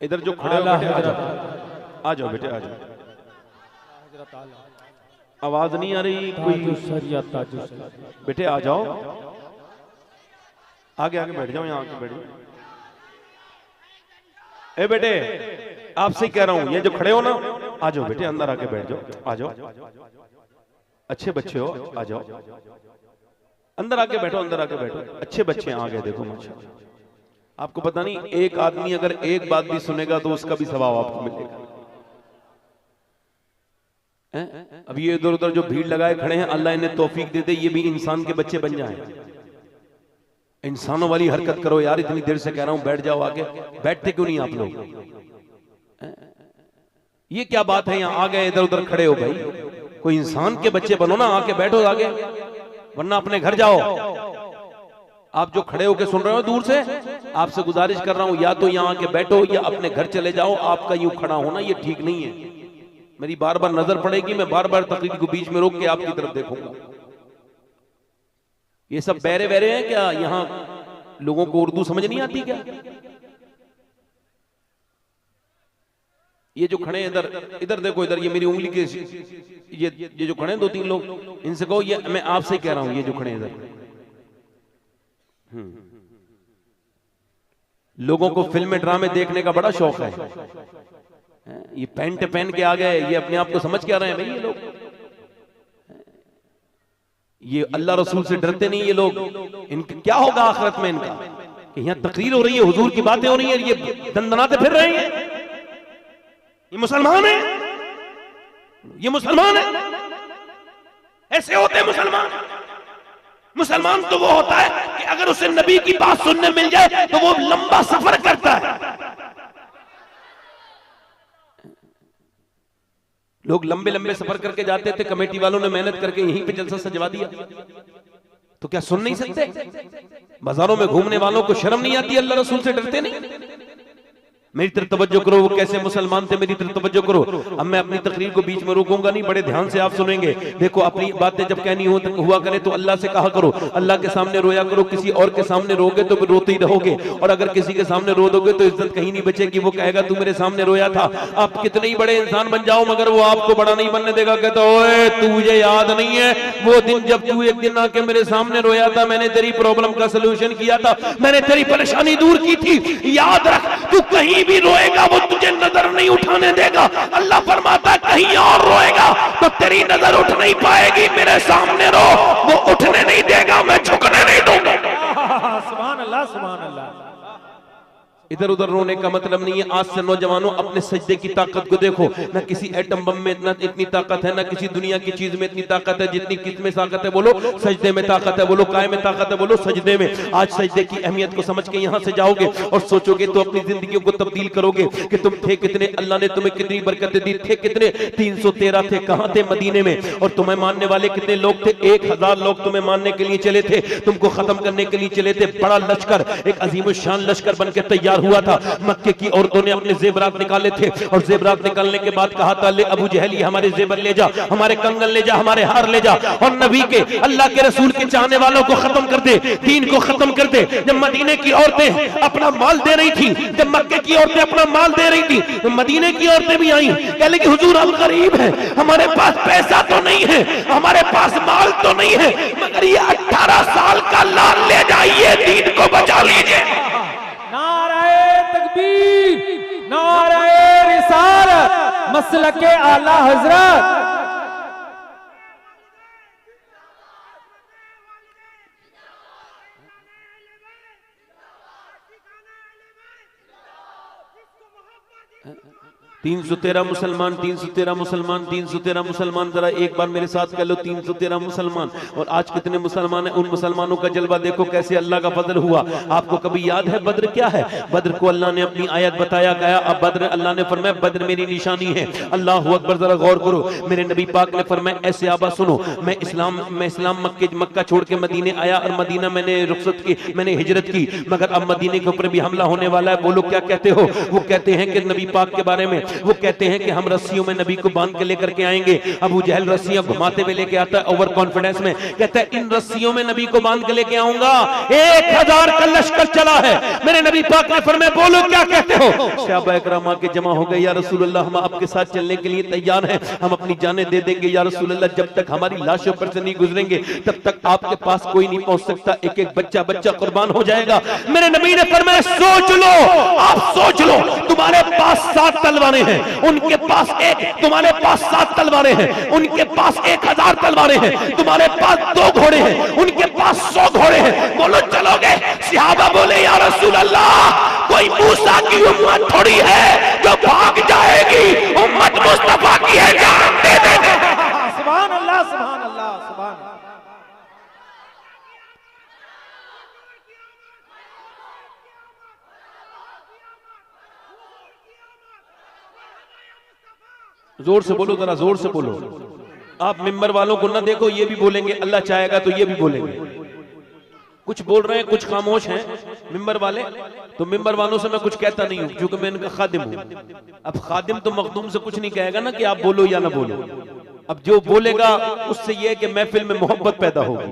इधर जो खड़े हो आ जाओ बेटे, आ जाओ। आवाज नहीं आ रही कोई? बेटे आ जाओ, आगे आगे बैठ जाओ, यहाँ आके बैठ जाओ। ए बेटे आपसे कह रहा हूं, ये जो खड़े हो ना, आ जाओ बेटे, अंदर आके बैठ जाओ, आ जाओ, अच्छे बच्चे हो, आ जाओ, अंदर आके बैठो, अंदर आके बैठो, अच्छे बच्चे हैं। आगे देखो माशाल्लाह, आपको पता नहीं, एक आदमी अगर एक बात भी सुनेगा तो उसका भी सवाब आपको मिलेगा। अब ये इधर उधर जो भीड़ लगाए खड़े हैं, अल्लाह इन्हें तौफीक दे दे, ये भी इंसान के बच्चे बन जाएं। इंसानों वाली हरकत करो यार, इतनी देर से कह रहा हूं बैठ जाओ आगे, बैठते क्यों नहीं आप लोग? ये क्या बात है, यहाँ आ गए इधर उधर खड़े हो भाई, कोई इंसान के बच्चे बनो ना, आके बैठो आगे, वरना अपने घर जाओ। आप जो खड़े होके सुन रहे हो दूर से, आपसे गुजारिश कर रहा हूं या तो यहाँ आके बैठो या अपने घर चले जाओ। आपका यूं खड़ा होना ये ठीक नहीं है। मेरी बार बार नजर पड़ेगी, मैं बार बार तकरीर को बीच में रोक के आपकी तरफ देखूंगा। ये सब बहरे बहरे हैं क्या? यहां लोगों को उर्दू समझ नहीं आती क्या? ये जो खड़े इधर इधर देखो, इधर ये मेरी उंगली के ये जो खड़े हैं 2-3 लोग, इनसे कहो ये मैं आपसे ही कह रहा हूं, ये जो खड़े इधर, लोगों को फिल्म ड्रामे देखने का बड़ा शौक है। ये पैंट पहन के आ गए, ये अपने आप को समझ के आ रहे हैं भाई ये लोग, ये अल्लाह रसूल से डरते नहीं ये लोग। इनका क्या होगा आखिरत में इनका, कि यहां तकरीर हो रही है, हुजूर की बातें हो रही है, ये दंदनाते फिर रहे हैं। ये मुसलमान है, ये मुसलमान है, ऐसे होते हैं मुसलमान। मुसलमान तो वो होता है कि अगर उसे नबी की बात सुनने मिल जाए तो वो लंबा सफर करता है। लोग लंबे लंबे सफर करके जाते थे, कमेटी वालों ने मेहनत करके यहीं पे जलसा सजवा दिया, तो क्या सुन नहीं सकते? बाजारों में घूमने वालों को शर्म नहीं आती? अल्लाह रसूल से डरते नहीं? मेरी तरफ तवज्जो करो, वो कैसे मुसलमान थे, मेरी तरफ तवज्जो करो। अब मैं अपनी तकरीर को बीच में रोकूंगा नहीं, बड़े ध्यान से आप सुनेंगे। देखो, अपनी बातें जब कहनी हुआ करे तो अल्लाह से कहा करो, अल्लाह के सामने रोया करो। किसी और के सामने रोगे तो रोते ही रहोगे, और अगर किसी के सामने रो दोगे तो इज्जत कहीं नहीं बचेगी। वो कहेगा तू मेरे सामने रोया था। आप कितने ही बड़े इंसान बन जाओ, मगर वो आपको बड़ा नहीं बनने देगा। कहता ओए तू मुझे याद नहीं है वो दिन जब तू एक दिन आके मेरे सामने रोया था, मैंने तेरी प्रॉब्लम का सोल्यूशन किया था, मैंने तेरी परेशानी दूर की थी। याद रख, तू कहीं भी रोएगा वो तुझे नजर नहीं उठाने देगा। अल्लाह फरमाता कहीं और रोएगा तो तेरी नजर उठ नहीं पाएगी। मेरे सामने रो, वो उठने नहीं देगा, मैं झुकने नहीं दूंगा। सुभान अल्लाह, सुभान अल्लाह। इधर उधर रोने का मतलब नहीं है। आज से नौजवानों अपने सजदे की ताकत को देखो। न किसी एटम बम में इतनी ताकत है, न किसी दुनिया की चीज में इतनी ताकत है जितनी किस में ताकत है बोलो? सजदे में ताकत है बोलो? काय में ताकत है बोलो? सजदे में। आज सजदे की अहमियत को समझ के यहाँ से जाओगे और सोचोगे तो अपनी जिंदगी को तब्दील करोगे कि तुम थे कितने, अल्लाह ने तुम्हें कितनी बरकतें दी, थे कितने, 313 थे, कहाँ थे? मदीने में। और तुम्हें मानने वाले कितने लोग थे? 1000 लोग तुम्हें मानने के लिए चले थे, तुमको खत्म करने के लिए चले थे। बड़ा लश्कर, एक अजीम शान लश्कर बन के तैयार हुआ था। मक्के की औरतों ने अपने जेबरात निकाले थे, और जेबरात निकालने के बाद कहा था ले अबू जहल ये हमारे जेबर ले जा, हमारे कंगन ले जा, हमारे हार ले जा, और नबी के, अल्लाह के रसूल के चाहने वालों को खत्म कर दे, दीन को खत्म कर दे। जब मदीने की औरतें अपना माल दे रही थी, जब मक्के की औरतें अपना माल दे रही थी, तो मदीने की औरतें भी आई, कह ले कि हुजूर हम गरीब हैं, हमारे पास पैसा तो नहीं है, हमारे पास माल तो नहीं है, मगर ये 18 साल का लाल ले जाइए, दीन को बचा लीजिए। नारे तकबीर, नारे रिसालत, मसलके आला हजरत। तीन 313 मुसलमान, 313 मुसलमान, 313 मुसलमान। जरा एक बार मेरे साथ कह लो 313 मुसलमान। और आज कितने मुसलमान हैं? उन मुसलमानों का जलवा देखो कैसे अल्लाह का फजल हुआ। आपको कभी याद है बद्र क्या है? बद्र को अल्लाह ने अपनी आयत बताया गया। अब बद्र, अल्लाह ने फरमाया बद्र मेरी निशानी है। अल्लाह अकबर, जरा गौर करो। मेरे नबी पाक ने फरमाया ऐसे आबा सुनो, मैं इस्लाम मक्का छोड़ के मदीने आया, और मदीना मैंने रुखसत की, मैंने हिजरत की, मगर अब मदीने के ऊपर भी हमला होने वाला है। बोलो क्या कहते हो? वो कहते हैं कि नबी पाक के बारे में, वो कहते हैं कि हम रस्सियों में नबी को बांध के लेकर के आएंगे। अबू जहल रस्सियां घुमाते हुए लेके आता है, ओवर कॉन्फिडेंस में कहता है इन रस्सियों में नबी को बांध के लेके आऊंगा। 1000 का लश्कर चला है। मेरे नबी पाक ने फरमाया बोलो क्या कहते हो? सहाबा इकराम आके जमा हो गए, या रसूलुल्लाह हम आपके साथ चलने के लिए तैयार हैं, हम अपनी जानें दे देंगे या रसूलुल्लाह, जब तक हमारी लाशों पर से नहीं गुजरेंगे तब तक आपके पास कोई नहीं पहुंच सकता, एक एक बच्चा बच्चा कुर्बान हो जाएगा। मेरे नबी ने फरमाया सोच लो, आप सोच लो, तुम्हारे पास 7 तलवारें हैं, उनके पास 1, तुम्हारे पास 7 तलवारें हैं, उनके पास 1000 तलवारें हैं, तुम्हारे पास 2 घोड़े हैं, उनके पास 100 घोड़े हैं, बोलो चलोगे? सहाबा बोले या रसूल अल्लाह, कोई मूसा की उम्मत थोड़ी है जो भाग जाएगी, उम्मत मुस्तफा की है, जान दे देंगे। सुभान अल्लाह, सुभान अल्लाह, सुभान अल्लाह। जोर से बोलो, जरा जोर से बोलो। आप मिंबर वालों को ना देखो, ये भी बोलेंगे, अल्लाह चाहेगा तो ये भी बोलेंगे। कुछ बोल रहे हैं, कुछ खामोश हैं मिंबर वाले, तो मिंबर वालों से मैं कुछ कहता नहीं हूं क्योंकि मैं इनका खादिम हूं। अब खादिम तो मखदूम से कुछ नहीं कहेगा ना कि आप बोलो या ना बोलो। अब जो बोलेगा उससे यह है कि महफिल में मोहब्बत पैदा होगी,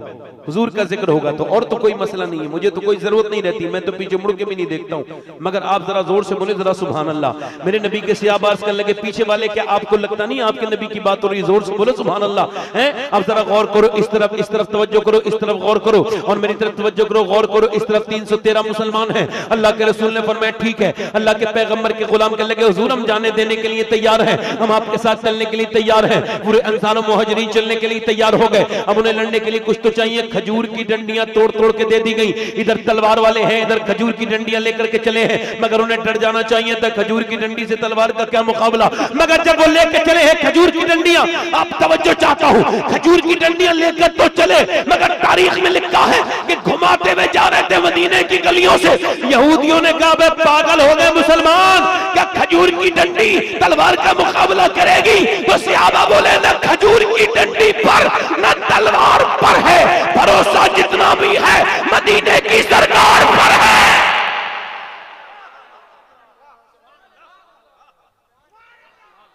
हुजूर का जिक्र होगा, तो और तो कोई मसला नहीं है, मुझे तो कोई जरूरत नहीं रहती, मैं तो पीछे मुड़ के भी नहीं देखता हूं। मगर आप जरा जोर से बोले जरा सुभान अल्लाह। मेरे नबी के सियाबाज करने लगे पीछे वाले, क्या आपको लगता नहीं आपके नबी की बात हो रही? जोर से बोले सुभान अल्लाह। हैं अब जरा गौर करो, इस तरफ तवज्जो करो, इस तरफ गौर करो और मेरी तरफ तवज्जो करो, गौर करो। इस तरफ 313 मुसलमान हैं। अल्लाह के रसूल ने फरमाया ठीक है। अल्लाह के पैगंबर के गुलाम कहने लगे हुजूर हम जाने देने के लिए तैयार हैं, हम आपके साथ चलने के लिए तैयार हैं। पूरे अंसार मुहाजिरीन चलने के लिए तैयार हो गए। अब उन्हें लड़ने के लिए कुछ तो चाहिए, खजूर की डंडियां तोड़ तोड़ के दे दी गई। इधर तलवार वाले हैं, इधर खजूर की डंडियां लेकर के चले हैं, मगर उन्हें डर जाना चाहिए था, खजूर की डंडी से तलवार का क्या मुकाबला। मगर जब वो लेकर चले हैं खजूर की डंडियां, आप तवज्जो चाहता हूं, खजूर की डंडियां लेकर तो चले, मगर तारीख में लिखा है कि घुमाते हुए जा रहे थे मदीने की गलियों से। यहूदियों ने कहा बे पागल हो गए मुसलमान, क्या खजूर की डंडी तलवार का मुकाबला करेगी? तो सहाबा बोले ना खजूर की डंडी पर न तलवार पर है, भरोसा जितना भी है मदीने की सरकार पर है।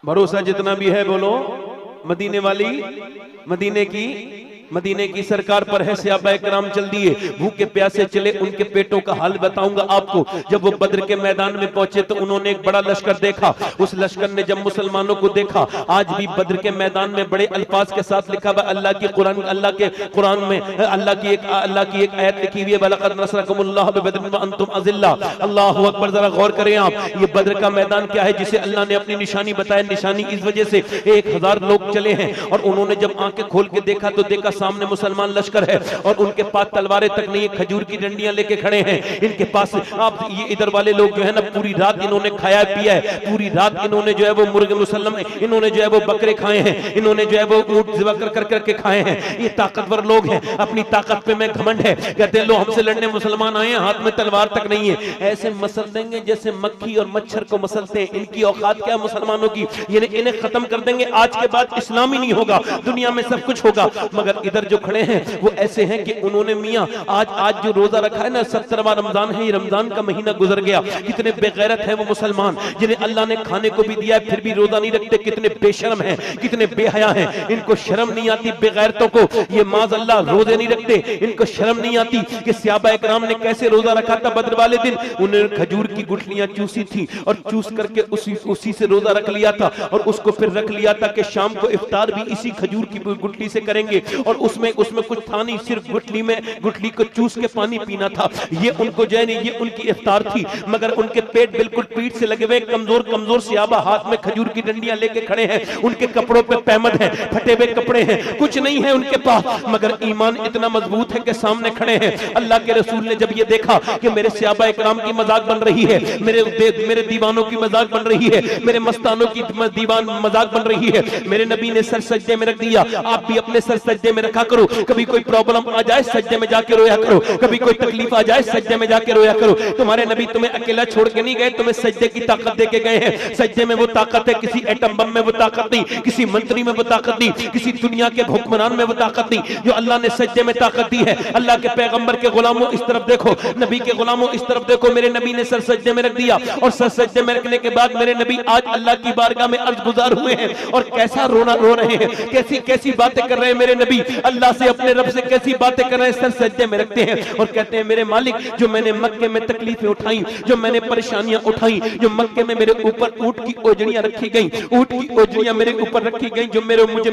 भरोसा जितना भी है बोलो मदीने वाली, मदीने की सरकार पर है। सहाबाए किराम चल दिए, भूखे प्यासे चले, उनके पेटों का हाल बताऊंगा आपको। जब वो बद्र के मैदान में पहुंचे तो उन्होंने एक बड़ा लश्कर देखा। उस लश्कर ने जब मुसलमानों को देखा, आज भी बद्र के मैदान में बड़े अल्फाज के साथ लिखा हुआ अल्लाह के कुरान में अल्लाह की एक आयत लिखी हुई है, वलक़द नसरकुमुल्लाहु बिबद्रिन व अंतुम अज़िल्ला। अल्लाहु अकबर। जरा गौर करें आप, ये बद्र का मैदान क्या है जिसे अल्लाह ने अपनी निशानी बताया। निशानी इस वजह से 1000 लोग चले हैं और उन्होंने जब आंखें खोल के देखा तो देखा सामने मुसलमान लश्कर है और उनके पास तलवारें तक नहीं, खजूर की डंडियां लेके खड़े हैं इनके पास। आप ये इधर वाले लोग जो है ना पूरी रात इन्होंने खाया पिया है, पूरी रात इन्होंने जो है वो मुर्गे मुसल्लम, इन्होंने जो है वो बकरे खाए हैं, इन्होंने जो है वो ऊंट ज़िबा कर करके खाए हैं। ये ताकतवर लोग हैं, अपनी ताकत पे में घमंड है, कहते हैं लो हमसे लड़ने मुसलमान आए हैं, हाथ में तलवार तक नहीं है। ऐसे मसल देंगे जैसे मक्खी और मच्छर को मसलते हैं। इनकी औकात क्या मुसलमानों की, इन्हें खत्म कर देंगे। आज के बाद इस्लाम ही नहीं होगा, दुनिया में सब कुछ होगा। मगर इधर जो खड़े हैं वो ऐसे हैं कि उन्होंने मियां आज जो रोजा रखा है ना, 17वां रमजान है, ये रमजान का महीना गुजर गया। कितने बेगैरत हैं वो मुसलमान जिन्हें अल्लाह ने खाने को भी दिया है फिर भी रोजा नहीं रखते। कितने बेशर्म हैं, कितने बेहया हैं, इनको शर्म नहीं आती बेगैरतों को, ये माज़ अल्लाह रोजे नहीं रखते। इनको शर्म नहीं आती कि सहाबाए किराम ने कैसे रोजा रखा था बद्र वाले दिन। उन्होंने खजूर की गुठलियां चूसी थी और चूस करके उसी से रोजा रख लिया था और उसको फिर रख लिया था कि शाम को इफ्तार भी इसी खजूर की गुठली से करेंगे। और उसमें कुछ था नहीं, सिर्फ गुठली को चूस के पानी पीना था। ये उनको जो है ये उनकी इफ्तार थी। मगर उनके पेट बिल्कुल पीठ से लगे हुए, कमजोर सहाबा हाथ में खजूर की डंडियां लेके खड़े हैं। उनके कपड़ों पे पैमद है, फटे हुए कपड़े हैं, कुछ नहीं है उनके पास, मगर ईमान इतना मजबूत है कि सामने खड़े हैं। अल्लाह के रसूल ने जब ये देखा कि मेरे सहाबा इकराम की मजाक बन रही है, मेरे दीवानों की मजाक बन रही है, मेरे मस्तानों की दीवान मजाक बन रही है, मेरे नबी ने सर सज्जे में रख दिया। आप भी अपने सर सज्जे में रखा करो। कभी कोई प्रॉब्लम आ जाए सज्जे में जाके रोया करो, कभी कोई तकलीफ आ जाए सज्जे में जाके रोया करो। तुम्हारे नबी तुम्हें अकेला छोड़ के नहीं गए, तुम्हें सज्जे की ताकत देके गए हैं। सज्जे में वो ताकत है, किसी एटम बम में वो ताकत नहीं, किसी मंत्री में वो ताकत नहीं, किसी दुनिया के हुक्मरान में वो ताकत नहीं, जो अल्लाह ने सज्जे में ताकत दी है। अल्लाह के पैगंबर के गुलामों इस तरफ देखो, नबी के गुलामों इस तरफ देखो, मेरे नबी ने सर सज्जे में रख दिया और सर सज्जे में रखने के बाद मेरे नबी आज अल्लाह की बारगाह में अर्ज गुजार हुए हैं और कैसा रो रहे हैं, कैसी बातें कर रहे हैं। मेरे नबी अल्लाह से, अपने रब से कैसी बातें कर रहे हैं, सर सज्जे में रखते हैं और कहते हैं मेरे मालिक, जो मैंने मक्के में तकलीफें उठाई, जो मैंने परेशानियां उठाई, जो मक्के में मेरे ऊपर ऊंट की ओजड़ियां रखी गई, ऊंट की ओजड़ियां मेरे ऊपर रखी गई, जो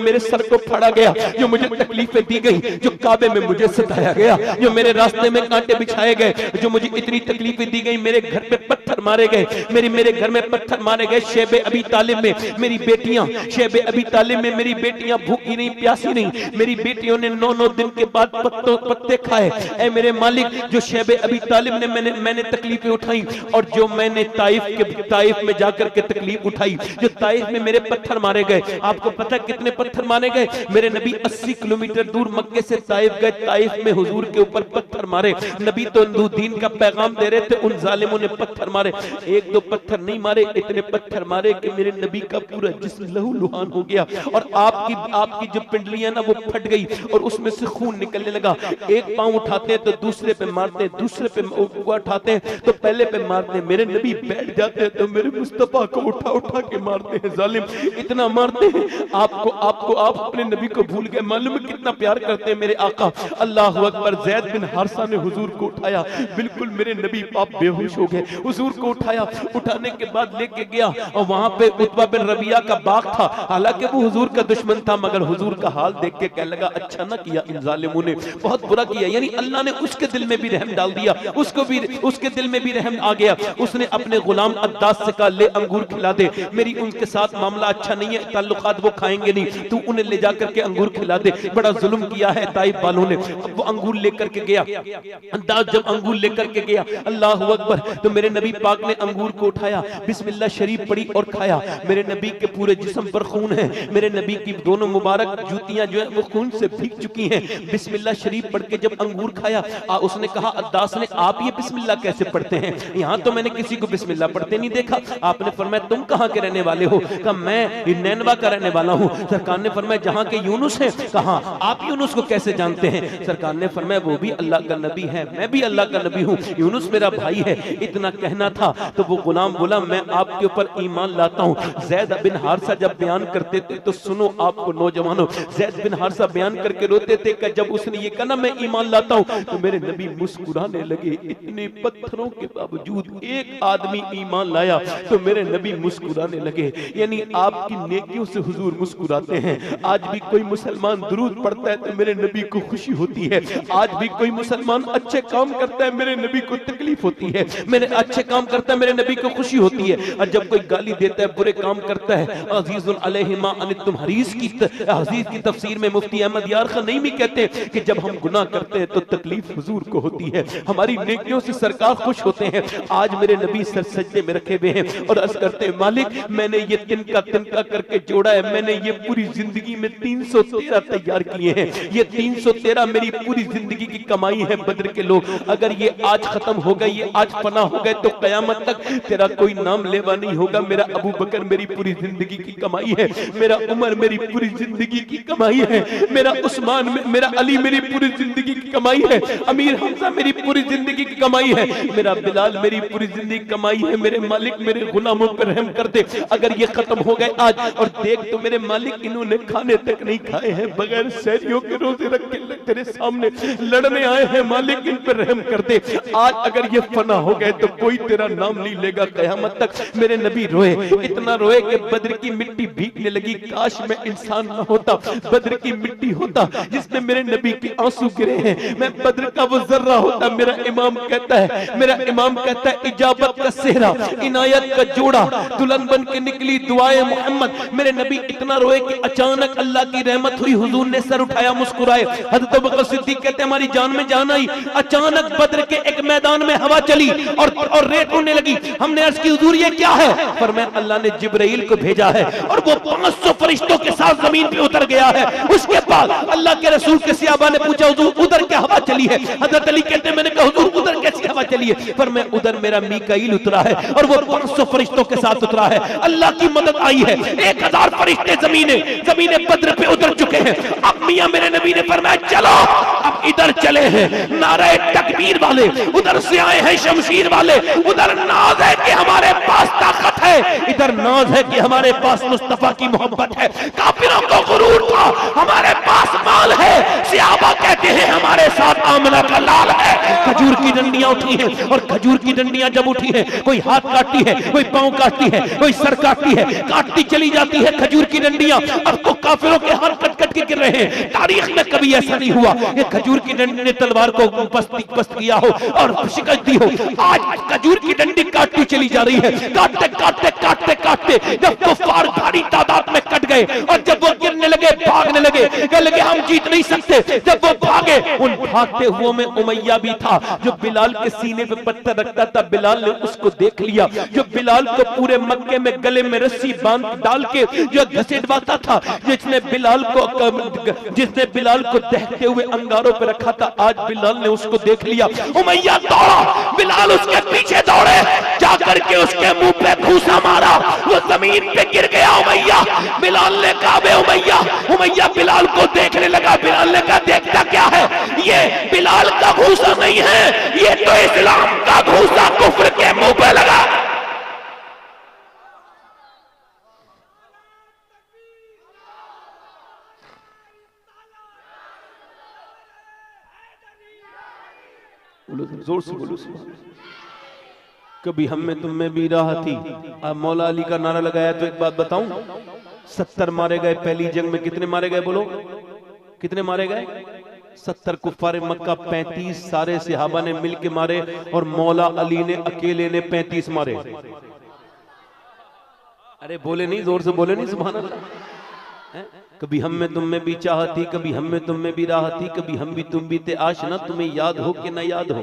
मेरे सर को फाड़ा गया, जो मुझे तकलीफें दी गई, जो काबे में मुझे सताया गया, जो मेरे रास्ते में कांटे बिछाए गए, जो मुझे इतनी तकलीफें दी गई, मेरे घर पे पत्थर मारे गए, मेरे घर में पत्थर मारे गए। शेबे अबी तालिब में मेरी बेटियां, शेबे अबी तालिब में मेरी बेटियां भूखी नहीं प्यासी नहीं, मेरी बेटियों ने 9 दिन के बाद पत्ते खाए। ऐ मेरे मालिक, जो शेबे अबी तालिब ने मैंने तकलीफें उठाई और जो मैंने ताइफ में जाकर के तकलीफ उठाई, जो ताइफ में मेरे पत्थर मारे गए। आपको पता है कितने पत्थर मारे गए? मेरे नबी 80 किलोमीटर दूर मक्के से ताइफ गए, ताइफ में हुजूर के ऊपर पत्थर मारे। नबी तो दीन का पैगाम दे रहे थे, उन जालिमों ने पत्थर मारे। 1-2 पत्थर नहीं मारे, इतने पत्थर मारे कि मेरे नबी का पूरा जिस्म लहू लुहान हो गया और आपकी जो पिंडलियां ना वो फट गई। गई और उसमें से खून निकलने लगा। एक पांव उठाते हैं तो दूसरे पे मारते हैं, दूसरे पे उठाते हैं तो पहले पे मारते हैं। मेरे नबी बैठ जाते हैं तो मेरे मुस्तफा को उठा उठा के मारते हैं। जालिम इतना मारते हैं आपको आपको आप अपने नबी को भूल गए। मालूम है कितना प्यार करते हैं मेरे आका। अल्लाह अकबर। ज़ैद बिन हारिसा ने हुजूर को उठाया, बिल्कुल मेरे नबी आप बेहोश हो गए। हुजूर को उठाया, उठाने के बाद लेके गया और वहां पे उतबा बिन रबिया का बाग था। हालांकि वो हुजूर का दुश्मन था, मगर हुजूर का हाल देख के कहने लगा अच्छा ना किया इन जालिमों ने, बहुत बुरा किया। यानी अल्लाह ने उसके दिल में भी रहम डाल दिया, उसको भी उसके दिल में भी रहम आ गया। उसने अपने गुलाम अद्दास से कहा ले अंगूर खिला दे, मेरी उनके साथ मामला अच्छा नहीं है, ताल्लुकात वो खाएंगे नहीं, तू उन्हें ले जा करके अंगूर खिला दे। बड़ा जुल्म किया है ताइफ वालों ने। अब वो अंगूर लेकर के गया, अद्दास जब अंगूर लेकर के गया, अल्लाह अकबर, तो मेरे नबी पाक ने अंगूर को उठाया, बिस्मिल्लाह शरीफ पड़ी और खाया। मेरे नबी के पूरे जिस्म पर खून है, मेरे नबी की दोनों मुबारक जूतियां जो है वो खून से भीग चुकी हैं। बिस्मिल्लाह शरीफ पढ़ के जब अंगूर खाया, उसने कहा अद्दास ने आप ये बिस्मिल्लाह कैसे पढ़ते हैं? यहाँ तो मैंने किसी को बिस्मिल्लाह पढ़ते नहीं देखा। आपने फरमाया तुम कहाँ के रहने वाले हो? कहा मैं नैनवा का रहने वाला हूँ। सरकार ने फरमाया जहाँ के यूनुस हैं। कहा आप यूनुस को कैसे जानते हैं? सरकार ने फरमाया वो भी अल्लाह का नबी है, मैं भी अल्लाह का नबी हूँ, यूनुस मेरा भाई है। इतना कहना था तो वो गुलाम बोला मैं आपके ऊपर ईमान लाता हूँ। ज़ैद बिन हारिसा जब बयान करते थे तो सुनो आपको नौजवानों, ज़ैद बिन हारिसा बयान करके रोते थे कि जब उसने ये कहा ना मैं ईमान लाता हूँ तो मेरे नबी मुस्कुराने लगे। इतने पत्थरों के बावजूद एक आदमी ईमान लाया तो मेरे नबी मुस्कुराने लगे। यानी आपकी नेकियों से हुजूर मुस्कुराते हैं। आज भी कोई मुसलमान दुरूद पढ़ता है तो मेरे नबी को खुशी होती है। आज भी कोई मुसलमान अच्छे काम करता है मेरे नबी को तकलीफ होती है, मेरे अच्छे काम करता है मेरे नबी को खुशी होती है। और जब कोई गाली देता है, बुरे काम करता है, अज़ीज़ुन अलैहि मा अनित्तुम हरीस की हदीस की तफसीर में मुफ्ती अहमद यार खान नहीं भी कहते कि जब हम गुनाह करते हैं तो तकलीफ हुजूर को होती है, हमारी नेकियों से सरकार खुश होते हैं। आज मेरे नबी सर सजदे में रखे हुए हैं और अर्ज करते हैं मालिक मैंने ये तिनका तिनका करके जोड़ा है, मैंने ये पूरी जिंदगी में 313 तैयार किए हैं, ये 313 मेरी पूरी जिंदगी की कमाई है। बद्र के लोग अगर ये आज खत्म हो गए, ये आज फना हो गए तो कयामत तक तेरा कोई नाम लेवा नहीं होगा। मेरा अबू बकर मेरी पूरी जिंदगी की कमाई है, मेरा उमर मेरी पूरी जिंदगी की कमाई है, मेरा उस्मान मेरा अली मेरी पूरी जिंदगी की कमाई है, अमीर हमजा मेरी पूरी जिंदगी की कमाई है, मेरा बिलाल मेरी पूरी जिंदगी की कमाई है। मेरे मालिक मेरे गुलामों पर रहम कर दे। अगर ये खत्म हो गए आज, और देख तो मेरे मालिक इन्होंने खाने तक नहीं खाए हैं, बगैर सहरियों के रोजे रख के तेरे सामने लड़ने आए हैं, मालिक इन पर रहम कर दे। आज अगर ये फना हो गए तो कोई तेरा नाम नहीं लेगा कयामत तक। मेरे नबी रोए, इतना रोए कि बद्र की मिट्टी भीगने लगी। काश मैं इंसान ना होता, बद्र की मिट्टी होता जिसमें मेरे नबी के आंसू गिरे हैं, मैं बद्र का वो जर्रा होता। मेरा इमाम कहता है इजाबत का सेहरा, इनायत का जोड़ा, दुल्हन बन के निकली दुआए मोहम्मद। मेरे नबी इतना रोए कि अचानक अल्लाह की रहमत हुई, हुजूर ने सर उठाया, मुस्कुराए। हज़रत अबू बकर सिद्दीक कहते हमारी जान में जान आई। अचानक बद्र के एक मैदान में हवा चली और रेत उड़ने लगी। हमने अर्ज की हुजूर ये क्या है? फरमाया अल्लाह ने जिब्राइल को भेजा है और वो 500 फरिश्तों के साथ जमीन पे उतर गया है। उसके बाद अल्लाह के रसूल के सहाबा ने पूछा हुजूर उधर क्या हवा चली है? हज़रत अली कहते हैं मैंने कहा हुजूर उधर कैसी हवा चली है? फरमाया उधर मेरा मीकाईल उतरा है और वो 500 फरिश्तों के साथ उतरा है। अल्लाह की मदद आई है। 1000 फरिश्ते जमीने बद्र पे उतर चुके हैं। अब मियां मेरे नबी ने फरमाया चलो अब इधर चले हैं। नारे तकबीर वाले उधर से आए हैं, शमशीर वाले उधर नाज है कि हमारे पास ताकत है, इधर नाज है कि हमारे पास मुस्तफा की मोहब्बत है। काफिरों को गुरूर था हमारे पास माल है, सहाबा कहते हैं हमारे साथ आमना का लाल है। खजूर की डंडियां उठी हैं और खजूर की डंडियां जब उठी हैं, कोई हाथ काटती है, कोई पांव काटती है, कोई सर काटती है, काटती चली जाती है खजूर की डंडियां। अब तो काफिरों के हाथ कट कट के गिर रहे हैं। तारीख में कभी ऐसा नहीं हुआ ये खजूर की डंडी ने तलवार को पस्त किया हो और शिकस्त दी हो। आज खजूर की डंडी काटती चली जा रही है। काटते काटते काटते काटते जब कुफ्फार भारी तादाद में कट गए और जब वो गिरने लगे, भागने लगे, कहने लगे हम जीत नहीं सकते। जब वो भागे, उन भागते हुए में उमैया भी था जो बिलाल के सीने पे पत्थर रखता था। बिलाल ने उसको देख लिया, जो बिलाल को पूरे मक्के में गले में रस्सी बांध डाल के जो घसीटवाता था, जिसने बिलाल को दहते हुए अंगारों पे रखा था, आज बिलाल ने उसको देख लिया। उमैया दौड़ा, बिलाल उसके पीछे दौड़े, जाकर के उसके मुंह पे घूसा मारा, वो जमीन पे गिर गया। उमैया बिलाल ने कहा बे उमैया बिलाल को देखने लगा। बिलाल ने बिलाल का घूसा नहीं है, ये तो इस्लाम का घूसा कुफ्र के मुंह पे लगा। जोर से बोलो सुभान अल्लाह। कभी हम में तुम में भी राह थी। अब मौला अली का नारा लगाया तो एक बात बताऊं, 70 मारे गए पहली जंग में। कितने मारे गए बोलो, कितने मारे गए? 70 कुफ्फारे मक्का, 35 सारे सहाबा ने मिलके मारे और मौला अली ने अकेले ने 35 मारे। अरे बोले नहीं, जोर से बोले नहीं सुभान अल्लाह। कभी हम में तुम में भी चाह थी, कभी हम में तुम में भी राह थी, कभी हम भी तुम भी थे आशना, तुम्हें याद हो कि ना याद हो।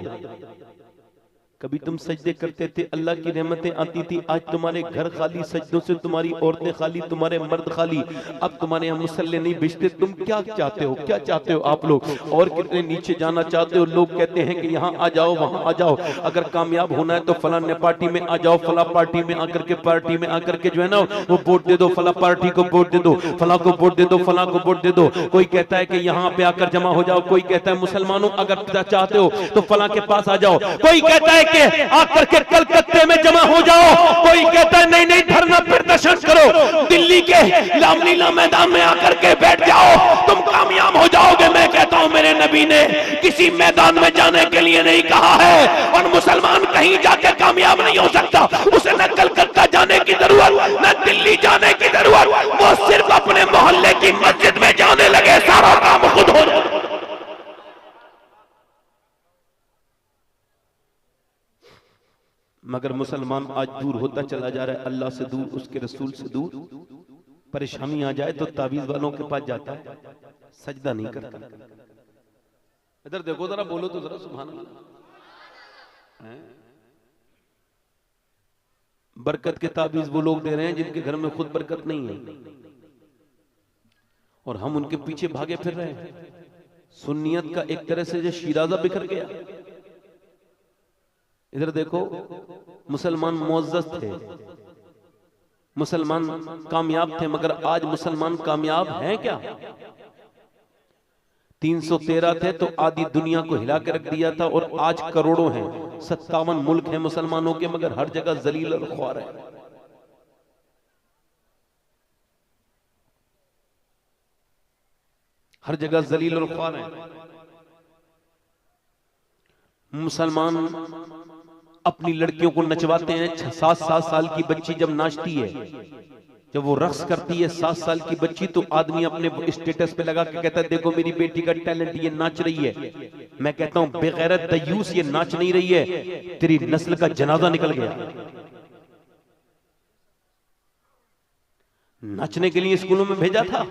कभी तुम सजदे करते थे, अल्लाह की रहमतें आती थी। आज तुम्हारे घर खाली, सजदों से तुम्हारी औरतें खाली, तुम्हारे मर्द खाली। अब तुम्हारे यहाँ मुसल्ले नहीं बिछते। तुम क्या चाहते हो, क्या चाहते हो आप लोग? और कितने नीचे जाना चाहते हो? लोग कहते हैं कि यहाँ आ जाओ, वहाँ आ जाओ। अगर कामयाब होना है तो फलाने पार्टी में आ जाओ, फला पार्टी में आकर के, पार्टी में आकर के जो है ना वो वोट दे दो, फला पार्टी को वोट दे दो, फला को वोट दे दो, फला को वोट दे दो। कोई कहता है कि यहाँ पे आकर जमा हो जाओ, कोई कहता है मुसलमानों अगर चाहते हो तो फला के पास आ जाओ, कोई कहता है कि आकर के कलकत्ते में जमा हो जाओ, कोई कहता है नहीं नहीं धरना प्रदर्शन करो, दिल्ली के रामलीला मैदान में आकर के बैठ जाओ, तुम कामयाब हो जाओगे। मैं कहता हूं मेरे नबी ने किसी मैदान में जाने के लिए नहीं कहा है, और मुसलमान कहीं जाके कामयाब नहीं हो सकता। उसे न कलकत्ता जाने की जरूरत, न दिल्ली जाने की जरूरत, वो सिर्फ अपने मोहल्ले की मस्जिद में जाने लगे, सारा काम खुद हो जाए। मगर मुसलमान आज दूर होता चला जा रहा है, अल्लाह से दूर, उसके रसूल से दूर। परेशानी आ जाए तो ताबीज वालों के पास जाता है, सजदा नहीं करता। इधर देखो जरा, बोलो तो जरा सुभान अल्लाह। बरकत के ताबीज वो लोग दे रहे हैं जिनके घर में खुद बरकत नहीं है, और हम उनके पीछे भागे फिर रहे हैं। सुन्नियत का एक तरह से जो शिराजा बिखर गया। इधर देखो, मुसलमान मुअज़्ज़ज़ थे, मुसलमान कामयाब थे, मगर आज मुसलमान कामयाब हैं क्या? 313 थे तो आधी दुनिया को हिला के रख दिया था, और आज करोड़ों हैं। 57 मुल्क हैं मुसलमानों के, मगर हर जगह जलील और ख्वार है। हर जगह जलील और ख्वार है। मुसलमान अपनी लड़कियों को नचवाते हैं। 7 साल की बच्ची जब नाचती है, जब वो रक्स करती है 7 साल की बच्ची, तो आदमी अपने स्टेटस पे लगा के कहता है देखो मेरी बेटी का टैलेंट, ये नाच रही है। मैं कहता हूं बेगैरत दयूस, ये नाच नहीं रही है, तेरी नस्ल का जनाजा निकल गया। नाचने के लिए स्कूलों में भेजा था।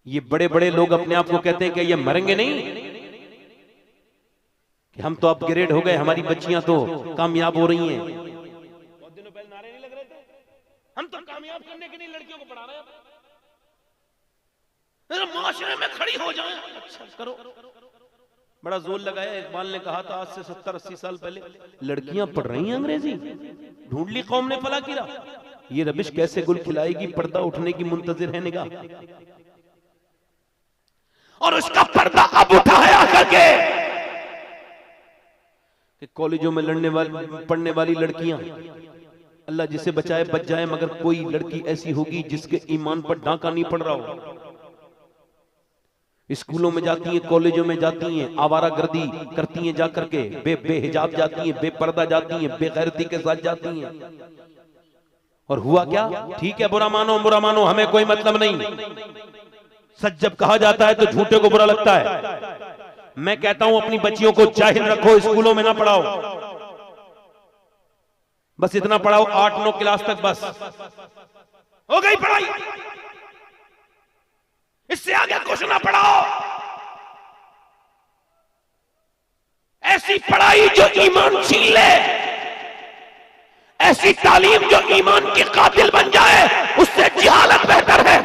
ये बड़े बड़े लोग अपने आप को कहते हैं कि ये मरेंगे नहीं, कि हम तो अपग्रेड हो गए, हमारी बच्चियां तो कामयाब हो रही हैं। बहुत दिनों पहले नारे नहीं लग रहे थे, हम तो कामयाब करने के लिए लड़कियों को पढ़ा रहे हैं, माशरे में खड़ी हो जाएं। अच्छा करो, बड़ा जोर लगाया। इकबाल ने कहा था आज से 70-80 साल पहले, लड़कियां पढ़ रही हैं अंग्रेजी, ढूंढ ली कौम ने फला किरा। ये रबिश कैसे गुल खिलाएगी, पर्दा उठने की मुंतजिर है निगाह, और उसका पर्दा अब उठा है आकर के कि कॉलेजों में पढ़ने वाली लड़कियां, अल्लाह जिसे बचाए बच जाए, मगर कोई लड़की ऐसी होगी जिसके ईमान पर डांका नहीं पड़ रहा हो। स्कूलों में जाती हैं, कॉलेजों में जाती हैं, आवारागर्दी करती हैं, जाकर के बेहिजाब जाती हैं, बेपर्दा जाती हैं, बेगैरती के साथ जाती हैं। और हुआ क्या? ठीक है, बुरा मानो, हमें कोई मतलब नहीं। सच जब कहा जाता है तो झूठे को बुरा लगता है। मैं कहता हूं अपनी बच्चियों को जाहिल रखो, स्कूलों में ना पढ़ाओ, बस इतना पढ़ाओ 8-9 क्लास तक, बस हो गई पढ़ाई, इससे आगे कुछ ना पढ़ाओ। ऐसी पढ़ाई जो ईमान छीन ले, ऐसी तालीम जो ईमान की कातिल बन जाए, उससे जिहालत बेहतर है।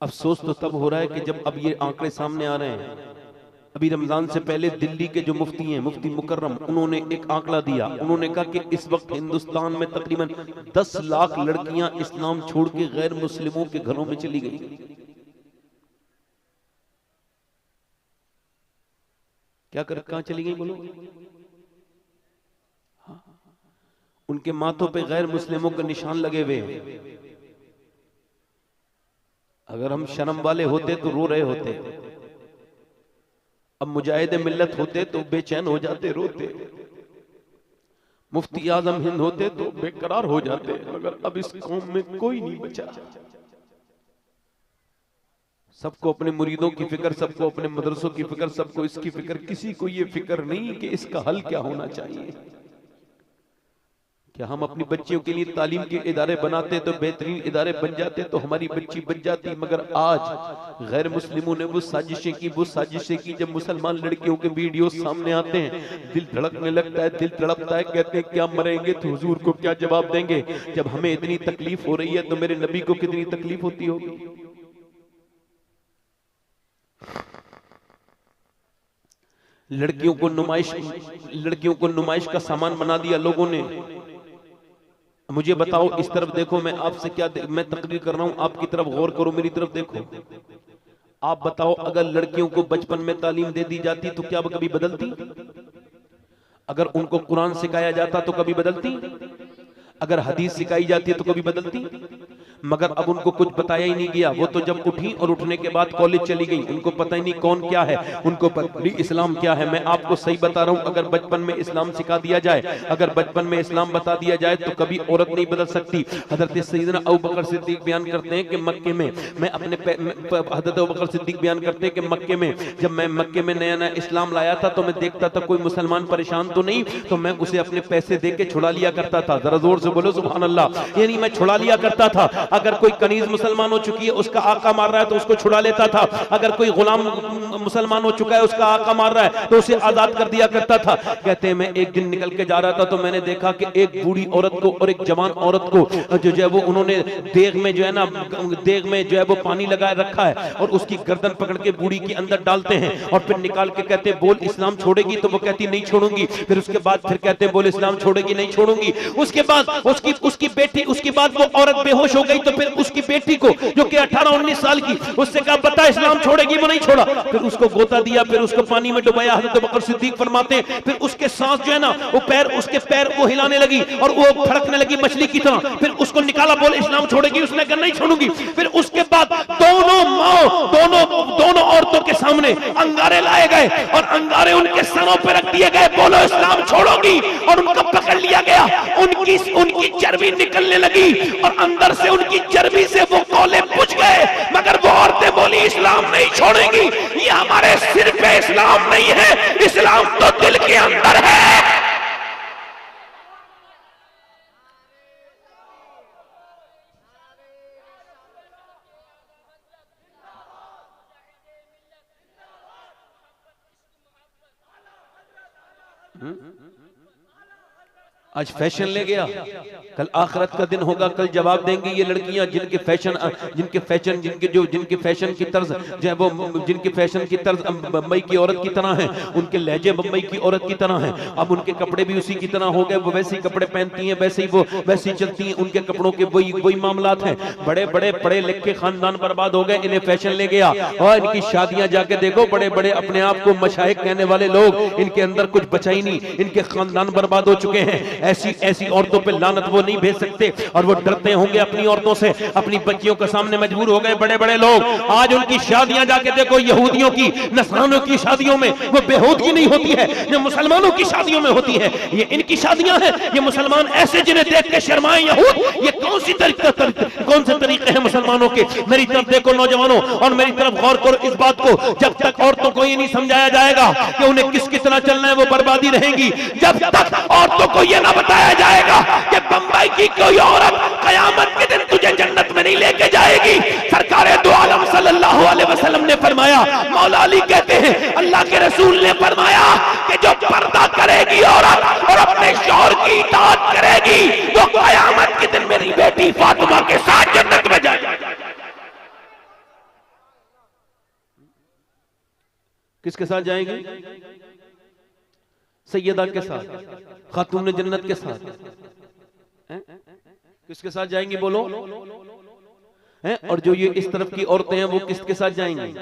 अफसोस तो तब हो रहा है कि जब अब ये आंकड़े सामने आ रहे हैं, अभी रमजान से पहले दिल्ली के जो मुफ्ती हैं, मुफ्ती मुकर्रम, उन्होंने एक आंकड़ा दिया। उन्होंने कहा कि इस वक्त हिंदुस्तान में तकरीबन 10 लाख लड़कियां इस्लाम छोड़ के गैर मुस्लिमों के घरों में चली गई। क्या कर, कहां चली गई बोलो? उनके माथों पे गैर मुस्लिमों के निशान लगे हुए हैं। अगर हम शर्म वाले होते तो रो रहे होते, अब मुजाहिद मिल्लत होते तो बेचैन हो जाते, रोते। मुफ्ती आजम हिंद होते तो बेकरार हो जाते, मगर अब इस कौम में कोई नहीं बचा। सबको अपने मुरीदों की फिक्र, सबको अपने मदरसों की फिक्र, सबको इसकी फिक्र, किसी को ये फिक्र नहीं कि इसका हल क्या होना चाहिए। क्या हम अपनी बच्चियों के लिए तालीम के इदारे बनाते तो बेहतरीन इदारे बन जाते, तो हमारी बच्ची बन जाती। मगर आज गैर मुस्लिमों ने वो साजिशें की। जब मुसलमान लड़कियों के वीडियो सामने आते हैं, दिल धड़कने लगता है, दिल तड़पता है। कहते हैं क्या मरेंगे तो हुजूर को क्या जवाब देंगे? जब हमें इतनी तकलीफ हो रही है तो मेरे नबी को कितनी तकलीफ होती होगी। लड़कियों को नुमाइश का सामान बना दिया लोगों ने। मुझे बताओ, इस तरफ देखो, मैं आपसे क्या मैं तकरीर कर रहा हूं, आपकी तरफ गौर करो, मेरी तरफ देखो। आप बताओ, अगर लड़कियों को बचपन में तालीम दे दी जाती तो क्या वो कभी बदलती? अगर उनको कुरान सिखाया जाता तो कभी बदलती? अगर हदीस सिखाई जाती तो कभी बदलती? मगर अब उनको कुछ बताया ही नहीं गया। वो तो जब उठी और उठने के बाद कॉलेज चली गई, उनको पता ही नहीं कौन क्या है, उनको पता नहीं इस्लाम क्या है। मैं आपको सही बता रहा हूं, अगर बचपन में इस्लाम सिखा दिया जाए, अगर बचपन में इस्लाम बता दिया जाए तो कभी औरत नहीं बदल सकती। हजरत सैयदना अबू बकर सिद्दीक बयान करते हैं कि मक्के में हजरत अबू बकर सिद्दीक बयान करते हैं कि मक्के में जब मैं मक्के में नया नया इस्लाम लाया था तो मैं देखता था कोई मुसलमान परेशान तो नहीं, तो मैं उसे अपने पैसे दे के छुड़ा लिया करता था। जरा जोर से बोलो सुभान अल्लाह। यानी मैं छुड़ा लिया करता था। अगर कोई कनीज मुसलमान हो चुकी है, उसका आका मार रहा है तो उसको छुड़ा लेता था। अगर कोई गुलाम मुसलमान हो चुका है, उसका आका मार रहा है तो उसे आजाद कर दिया करता था। कहते हैं मैं एक दिन निकल के जा रहा था तो मैंने देखा कि एक बूढ़ी औरत को और एक जवान औरत को जो है वो उन्होंने देग में जो है ना, देग में जो है वो पानी लगाए रखा है और उसकी गर्दन पकड़ के बूढ़ी के अंदर डालते हैं और फिर निकाल के कहते हैं बोल इस्लाम छोड़ेगी? तो वो कहती नहीं छोड़ूंगी। फिर उसके बाद फिर कहते हैं बोल इस्लाम छोड़ेगी? नहीं छोड़ूंगी। उसके बाद उसकी बेटी, उसके बाद वो औरत बेहोश हो गई तो फिर उसकी बेटी को जो कि 18-19 साल की, उससे कहा बता इस्लाम छोड़ेगी? वो नहीं छोड़ा। फिर उसको गोता दिया, फिर उसको पानी में डुबाया। हज़रत बकर सिद्दीक फरमाते हैं फिर उसके सांस जो है ना वो पैर, उसके पैर वो हिलाने लगी और वो फड़कने लगी मछली की तरह। फिर उसको निकाला, बोले इस्लाम छोड़ेगी? उसने कहा नहीं छोड़ूंगी। फिर उसके बाद दोनों औरतों के सामने अंगारे लाए गए और अंगारे उनके सरों पर रख दिए गए, बोलो इस्लाम छोड़ोगी? और उनको पकड़ लिया गया। उनकी चर्बी निकलने लगी और अंदर से उनकी चर्बी से वो कोले बुझ गए, मगर वो औरतें बोली इस्लाम नहीं छोड़ेंगी। ये हमारे सिर पे इस्लाम नहीं है, इस्लाम तो दिल के अंदर है। आज फैशन ले गया, कल आखिरत का दिन होगा, कल जवाब देंगी ये लड़कियां जिनके फैशन की तर्ज जो है वो, जिनके फैशन की तर्ज बम्बई की औरत की तरह है, उनके लहजे बम्बई की औरत की तरह है। अब उनके कपड़े भी उसी की तरह हो गए, वो वैसे ही कपड़े पहनती हैं, वैसे ही वो वैसी चलती हैं, उनके कपड़ों के वही मामलात हैं। बड़े बड़े पढ़े लिखे खानदान बर्बाद हो गए, इन्हें फैशन ले गया। और इनकी शादियां जाके देखो, बड़े बड़े अपने आप को मशाइख कहने वाले लोग, इनके अंदर कुछ बचा ही नहीं, इनके खानदान बर्बाद हो चुके हैं। ऐसी औरतों पे लानत वो नहीं भेज सकते और वो डरते होंगे अपनी औरतों से, अपनी बच्चियों के सामने मजबूर हो गए बड़े बड़े लोग। आज उनकी शादियां जाके देखो, यहूदियों की, नसरानियों की शादियों में वो बेहूदगी नहीं होती है जो मुसलमानों की शादियों में होती है। ये इनकी शादियां हैं, ये मुसलमान ऐसे जिन्हें देख के शर्माए यहूद। ये कौन से तरीके हैं मुसलमानों के? मेरी तरफ देखो नौजवानों और मेरी तरफ गौर करो इस बात को। जब तक औरतों को ये नहीं समझाया जाएगा कि उन्हें किस तरह चलना है, वो बर्बादी रहेगी। जब तक औरतों को यह ना बताया जाएगा कि बंबई की कोई औरत कयामत के दिन तुझे जन्नत में नहीं लेके जाएगी। सरकार दो आलम सल्लल्लाहु अलैहि वसल्लम ने फरमाया, मौला अली कहते हैं अल्लाह के रसूल ने फरमाया कि जो पर्दा करेगी औरत और अपने शौहर की इताअत करेगी, वो कयामत के दिन मेरी बेटी फातिमा के साथ जन्नत में जाएगी। किसके साथ जाएंगे? सैयदा के साथ, खातून जन्नत के साथ। किसके साथ जाएंगी बोलो? हैं? और जो ये इस तरफ की औरतें हैं वो किसके साथ जाएंगी?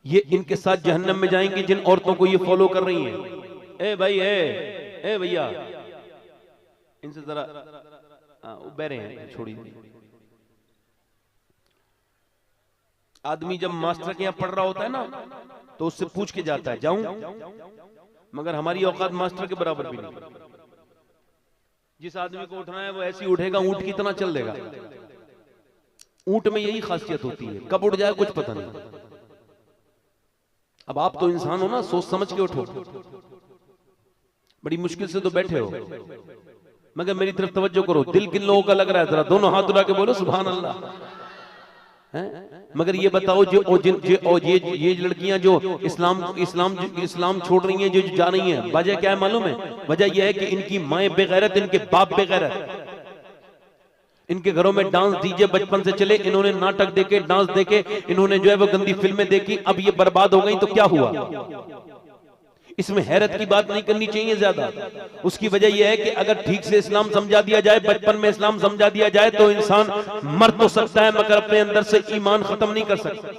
ये इनके साथ जहन्नम में जाएंगी जिन औरतों को ये फॉलो कर रही हैं। ए भाई, ए भैया, इनसे जरा बहरे हैं, छोड़ी। आदमी जब मास्टर के यहाँ पढ़ रहा होता है ना तो उससे पूछ के जाता है जाऊं, मगर हमारी औकात मास्टर के बराबर भी नहीं। जिस आदमी को उठना है वो ऐसे ही उठेगा, ऊंट की तरह चल देगा। ऊंट में यही खासियत होती है, कब उठ जाए कुछ पता नहीं। अब आप तो इंसान हो ना, सोच समझ के उठो। बड़ी मुश्किल से तो बैठे हो, मगर मेरी तरफ तवज्जो करो। दिल किन लोगों का लग रहा है? जरा दोनों हाथ उठा के बोलो सुभान अल्लाह। मगर ये बताओ, ये लड़कियां जो इस्लाम छोड़ रही हैं, जो जा रही हैं, वजह क्या है मालूम है? वजह यह है कि इनकी माएं बेगैरत, इनके बाप बेगैरत। इनके घरों में डांस डीजे बचपन से चले, इन्होंने नाटक देखे, डांस देखे, इन्होंने जो है वो गंदी फिल्में देखी, अब ये बर्बाद हो गई तो क्या हुआ? इसमें हैरत की बात नहीं करनी चाहिए ज्यादा। उसकी वजह यह है कि अगर ठीक से इस्लाम समझा दिया जाए, बचपन में इस्लाम समझा दिया जाए, तो इंसान मर तो सकता है मगर अपने अंदर से ईमान खत्म नहीं कर सकता।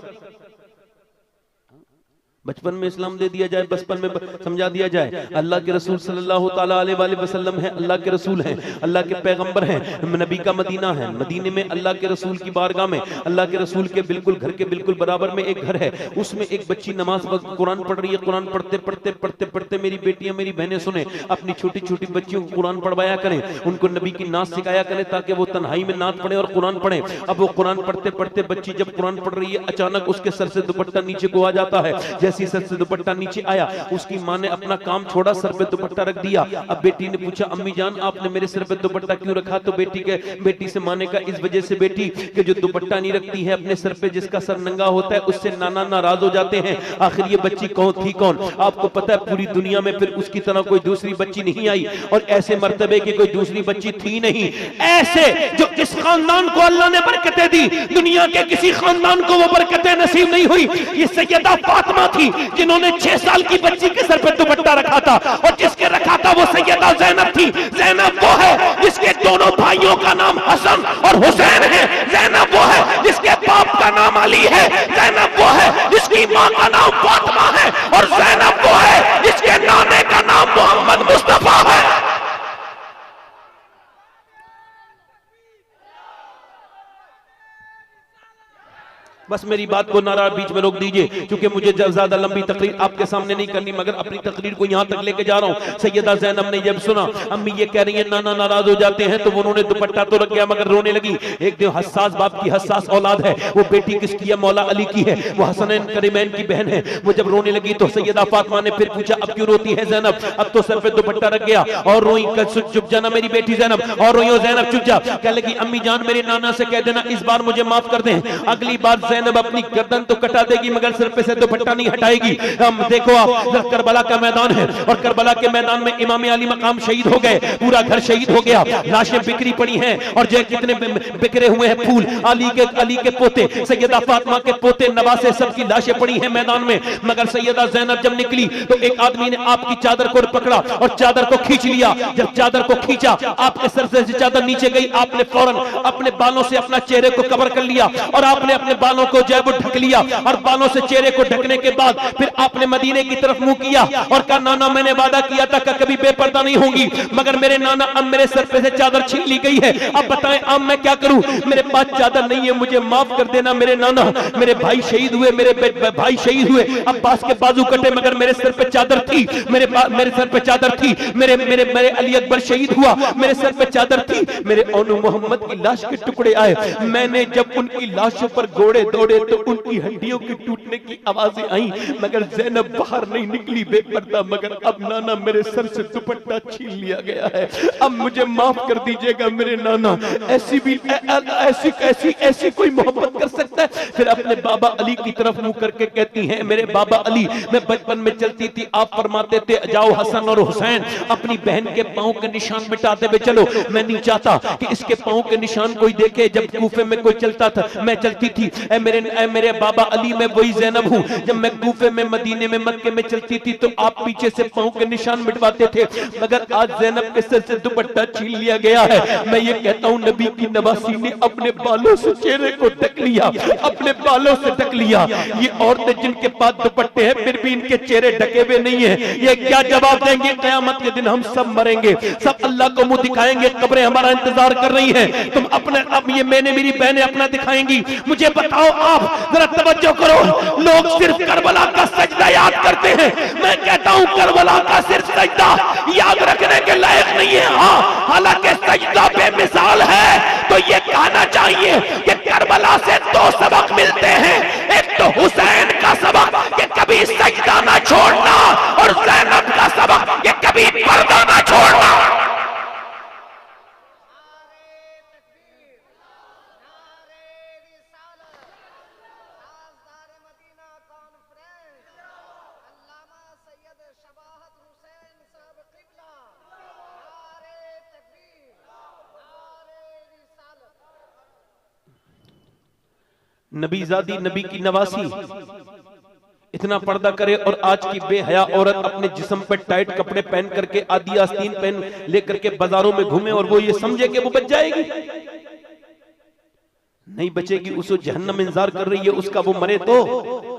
बचपन में इस्लाम दे दिया जाए, बचपन में समझा दिया जाए। अल्लाह के रसूल सल्लल्लाहु ताला अलैहि वसल्लम है, अल्लाह के रसूल हैं, अल्लाह के पैगंबर हैं, नबी का मदीना है। मदीने में अल्लाह के रसूल की बारगाह में, अल्लाह के रसूल के बिल्कुल घर के बिल्कुल बराबर में एक घर है। उसमें एक बच्ची नमाज कुरान पढ़ रही है। कुरान पढ़ते पढ़ते पढ़ते पढ़ते मेरी बेटियां, मेरी बहनें सुने, अपनी छोटी छोटी बच्चियों को कुरान पढ़वाया करें, उनको नबी की नात सिखाया करें, ताकि वो तन्हाई में नात पढ़े और कुरान पढ़े। अब वो कुरान पढ़ते पढ़ते बच्ची जब कुरान पढ़ रही है, अचानक उसके सर से दुपट्टा नीचे को आ जाता है। जैसी सर से दुपट्टा नीचे आया, उसकी मां ने अपना काम छोड़ा, सर पे दुपट्टा रख दिया। अब बेटी ने पूछा, अम्मी जान आपने मेरे सर पे दुपट्टा क्यों रखा? तो बेटी से मां ने कहा, इस वजह से बेटी कि जो दुपट्टा नहीं रखती है अपने सर पे, जिसका सर नंगा होता है, उससे नाना नाराज हो जाते हैं। आखिर ये बच्ची कौन थी? कौन? आपको पता है पूरी दुनिया में फिर उसकी तरह कोई दूसरी बच्ची नहीं आई, और ऐसे मर्तबे की कोई दूसरी बच्ची थी नहीं। ऐसे जो इस खानदान को अल्लाह ने बरकतें दी, दुनिया के किसी खानदान को वो बरकतें नसीब नहीं हुई। ये सैयदा फातिमा थी जिन्होंने 6 साल की बच्ची के सर पे दुपट्टा रखा था, और जिसके रखा था वो सैयदा ज़ैनब थी। ज़ैनब वो है जिसके दोनों भाइयों का नाम हसन और हुसैन है। ज़ैनब वो है जिसके बाप का नाम अली है। ज़ैनब वो है जिसकी मां का नाम फातिमा है, और ज़ैनब वो है जिसके नाने का नाम मोहम्मद मुस्तफा है। बस मेरी बात को नारा बीच में रोक दीजिए, क्योंकि मुझे ज्यादा लंबी तकरीर आपके सामने नहीं करनी, मगर अपनी तकरीर को यहां तक लेके जा रहा हूं। सैयदा ज़ैनब ने जब सुना अम्मी ये कह रही है नाना नाराज हो जाते हैं, तो उन्होंने दुपट्टा तो रख गया मगर रोने लगी। एक दिन हसास बाप की हसास औलाद है, वो बेटी किसकी है? मौला अली की है, वो हसनैन करीमैन की बहन है। वो जब रोने लगी तो सैयदा फातिमा ने फिर पूछा, अब क्यों रोती है ज़ैनब? अब तो सर पे दुपट्टा रख गया और रोई। चुप जाना मेरी बेटी ज़ैनब, और रोई ज़ैनब चुप जा। कह लगी अम्मी जान मेरे नाना से कह देना इस बार मुझे माफ कर दें। अगली बार ज़ैनब अपनी गर्दन तो कटा देगी मगर सिर पे से दुपट्टा नहीं हटाएगी। हम देखो आप, करबला का मैदान है, और करबला के मैदान में इमाम अली मकाम शहीद हो गए, पूरा घर शहीद हो गया, लाशें बिखरी पड़ी हैं, और जो कितने बिखरे हुए हैं फूल। अली के पोते, सैयदा फातिमा के पोते, नवासे, सबकी लाशें पड़ी हैं मैदान में। मगर सैयदा ज़ैनब जब निकली तो एक आदमी ने आपकी चादर को पकड़ा और चादर को खींच लिया। जब चादर को खींचा, आपके सर से चादर नीचे गई, आपने फौरन अपने बालों से अपना चेहरे को कवर कर लिया, और आपने अपने बालों को जो है ढक लिया। और बालों से चेहरे को ढकने के बाद फिर आपने मदीने की तरफ मुंह किया और कहा, नाना मैंने वादा किया था कि कभी बेपर्दा नहीं होंगी, मगर मेरे नाना अब मेरे सर पे से चादर छीन ली गई है। अब बताएं अब मैं क्या करूं? मेरे पास चादर नहीं है, मुझे माफ कर देना मेरे नाना। मेरे भाई शहीद हुए, मेरे भाई शहीद हुए, अब्बास के बाजू कटे, मगर मेरे सर पे चादर थी, मेरे सर पे चादर थी। मेरे अली अकबर शहीद हुआ, मेरे सर पे चादर थी। मेरे औनु मोहम्मद की लाश के टुकड़े आए, मैंने जब उनकी लाशों पर घोड़े दौड़े तो उनकी हड्डियों की टूटने की आवाजें आई, मगर ज़ैनब बाहर नहीं निकली बेपर्दा। मगर अब नाना मेरे सर से दुपट्टा छीन लिया गया है, अब मुझे माफ कर दीजिएगा मेरे नाना। ऐसी कोई मोहब्बत कर सकता है? फिर अपने बाबा अली की तरफ मुंह करके कहती हैं, मेरे बाबा अली, मैं बचपन में चलती थी, आप फरमाते थे जाओ हसन और हुसैन अपनी बहन के पांव के निशान मिटाते हुए चलो। मैं नहीं चाहता कि इसके पांव के निशान कोई देखे। जब कूफे में कोई चलता था, मैं चलती थी, मेरे बाबा अली मैं वही ज़ैनब हूँ। जब मैं कूफे में, मदीने में, मक्के में चलती थी तो आप पीछे से पाँव के निशान मिटवाते थे, मगर आज ज़ैनब के सर से दुपट्टा छीन लिया गया है। मैं ये कहता हूँ नबी की नवासी ने अपने बालों से चेहरे को ढक लिया, अपने बालों से ढक लिया। ये औरतें जिनके पास दुपट्टे हैं फिर भी इनके चेहरे ढके हुए नहीं है, ये क्या जवाब देंगे? क़यामत के दिन हम सब मरेंगे, सब अल्लाह को मुंह दिखाएंगे, कब्रें हमारा इंतजार कर रही हैं। तुम अपने, अब ये मैंने, मेरी बहनें अपना दिखाएंगी। मुझे बताओ आप, जरा तवज्जो करो, लोग सिर्फ करबला का सजदा याद करते हैं। मैं कहता हूं करबला का सिर्फ सजदा याद रखने के लायक नहीं है। हाँ, हालांकि सजदा बेमिसाल है। तो ये कहना चाहिए कि करबला से दो सबक मिलते हैं, एक तो हुसैन का सबक कि कभी सजदा ना छोड़ना, और ज़ैनब का सबक कि कभी पर्दा ना छोड़ना। नबीजादी, नबी की नवासी इतना पर्दा करे, और आज की बेहया औरत अपने जिस्म पर टाइट कपड़े पहन करके, आधी आस्तीन पहन लेकर के बाजारों में घूमे और वो ये समझे कि वो बच जाएगी। नहीं बचेगी, उसको जहन्नम इंतजार कर रही है। उसका वो मरे तो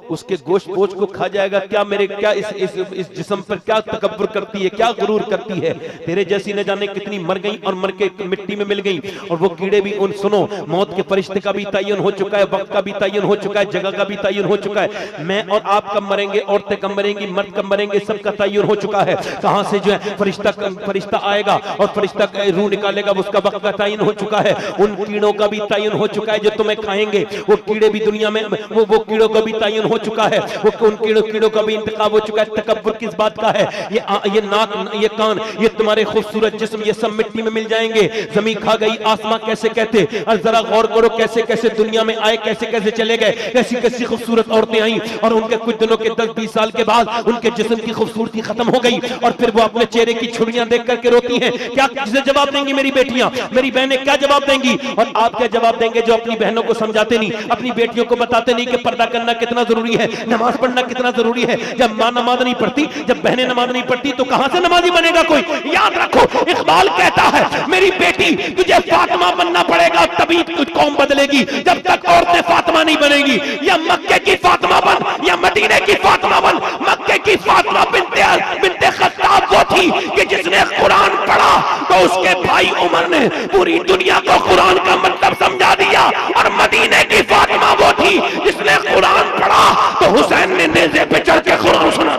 उसके गोश्त पोच को खा जाएगा। क्या मेरे, क्या इस जिस्म पर क्या तकब्बुर करती है, क्या गुरूर करती है? तेरे जैसी न जाने कितनी मर गई और मर के मिट्टी में मिल गई। और वो कीड़े भी, उन सुनो, मौत के फरिश्ते का भी तयन हो चुका है, वक्त का भी तयन हो चुका है, जगह का भी तयन हो चुका है। मैं और आप कब मरेंगे, औरतें कब मरेंगी, मर्द कब मरेंगे, सबका तयन हो चुका है। कहां से जो है फरिश्ता आएगा और फरिश्ता रूह निकालेगा, उसका वक्त का तयन हो चुका है। उन कीड़ों का भी तयन हो चुका है जो तुम्हें खाएंगे। वो कीड़े भी दुनिया में, वो कीड़ों का भी तयन हो चुका है। वो उन कीड़ों का भी इंतकाब हो चुका है। तकब्बुर किस बात का है? ये नाक, ये कान, ये तुम्हारे खूबसूरत जिस्म, ये सब मिट्टी में मिल जाएंगे। जमीन खा गई, आसमां कैसे कहते। और जरा गौर करो कैसे कैसे दुनिया में आए, कैसे कैसे चले गए, कैसी कैसी खूबसूरत औरतें आई, और उनके कुछ दिनों के 10-20 साल के बाद उनके जिस्म की खूबसूरती खत्म हो गई, और फिर वो अपने चेहरे की छुड़ियां देख करके रोती हैं। क्या किसे जवाब देंगी मेरी बेटियां, मेरी बहनें क्या जवाब देंगी? और आप क्या जवाब देंगे जो अपनी बहनों को समझाते नहीं, अपनी बेटियों को बताते नहीं कि पर्दा करना कितना जरूरी है, नमाज पढ़ना कितना जरूरी है। जब मां नमाज नहीं पढ़ती, जब बहनें नमाज नहीं पढ़ती, तो कहां से नमाजी बनेगा कोई? याद रखो, इकबाल कहता है मेरी बेटी तुझे फातिमा बनना पड़ेगा, तभी तुझ कौम बदलेगी। जब तक औरतें फातिमा नहीं बनेगी, या मक्के की फातिमा बन या मदीने की फातिमा बन। मक्के की फातिमा बिन्ते खत्ताब वो थी कि जिसने कुरान पढ़ा तो उसके भाई उमर ने पूरी दुनिया को कुरान का मतलब समझा दिया। और मदीने की फातिमा वो थी जिसने कुरान पढ़ा तो हुसैन ने नेज़े पे चढ़ के कुरान सुना।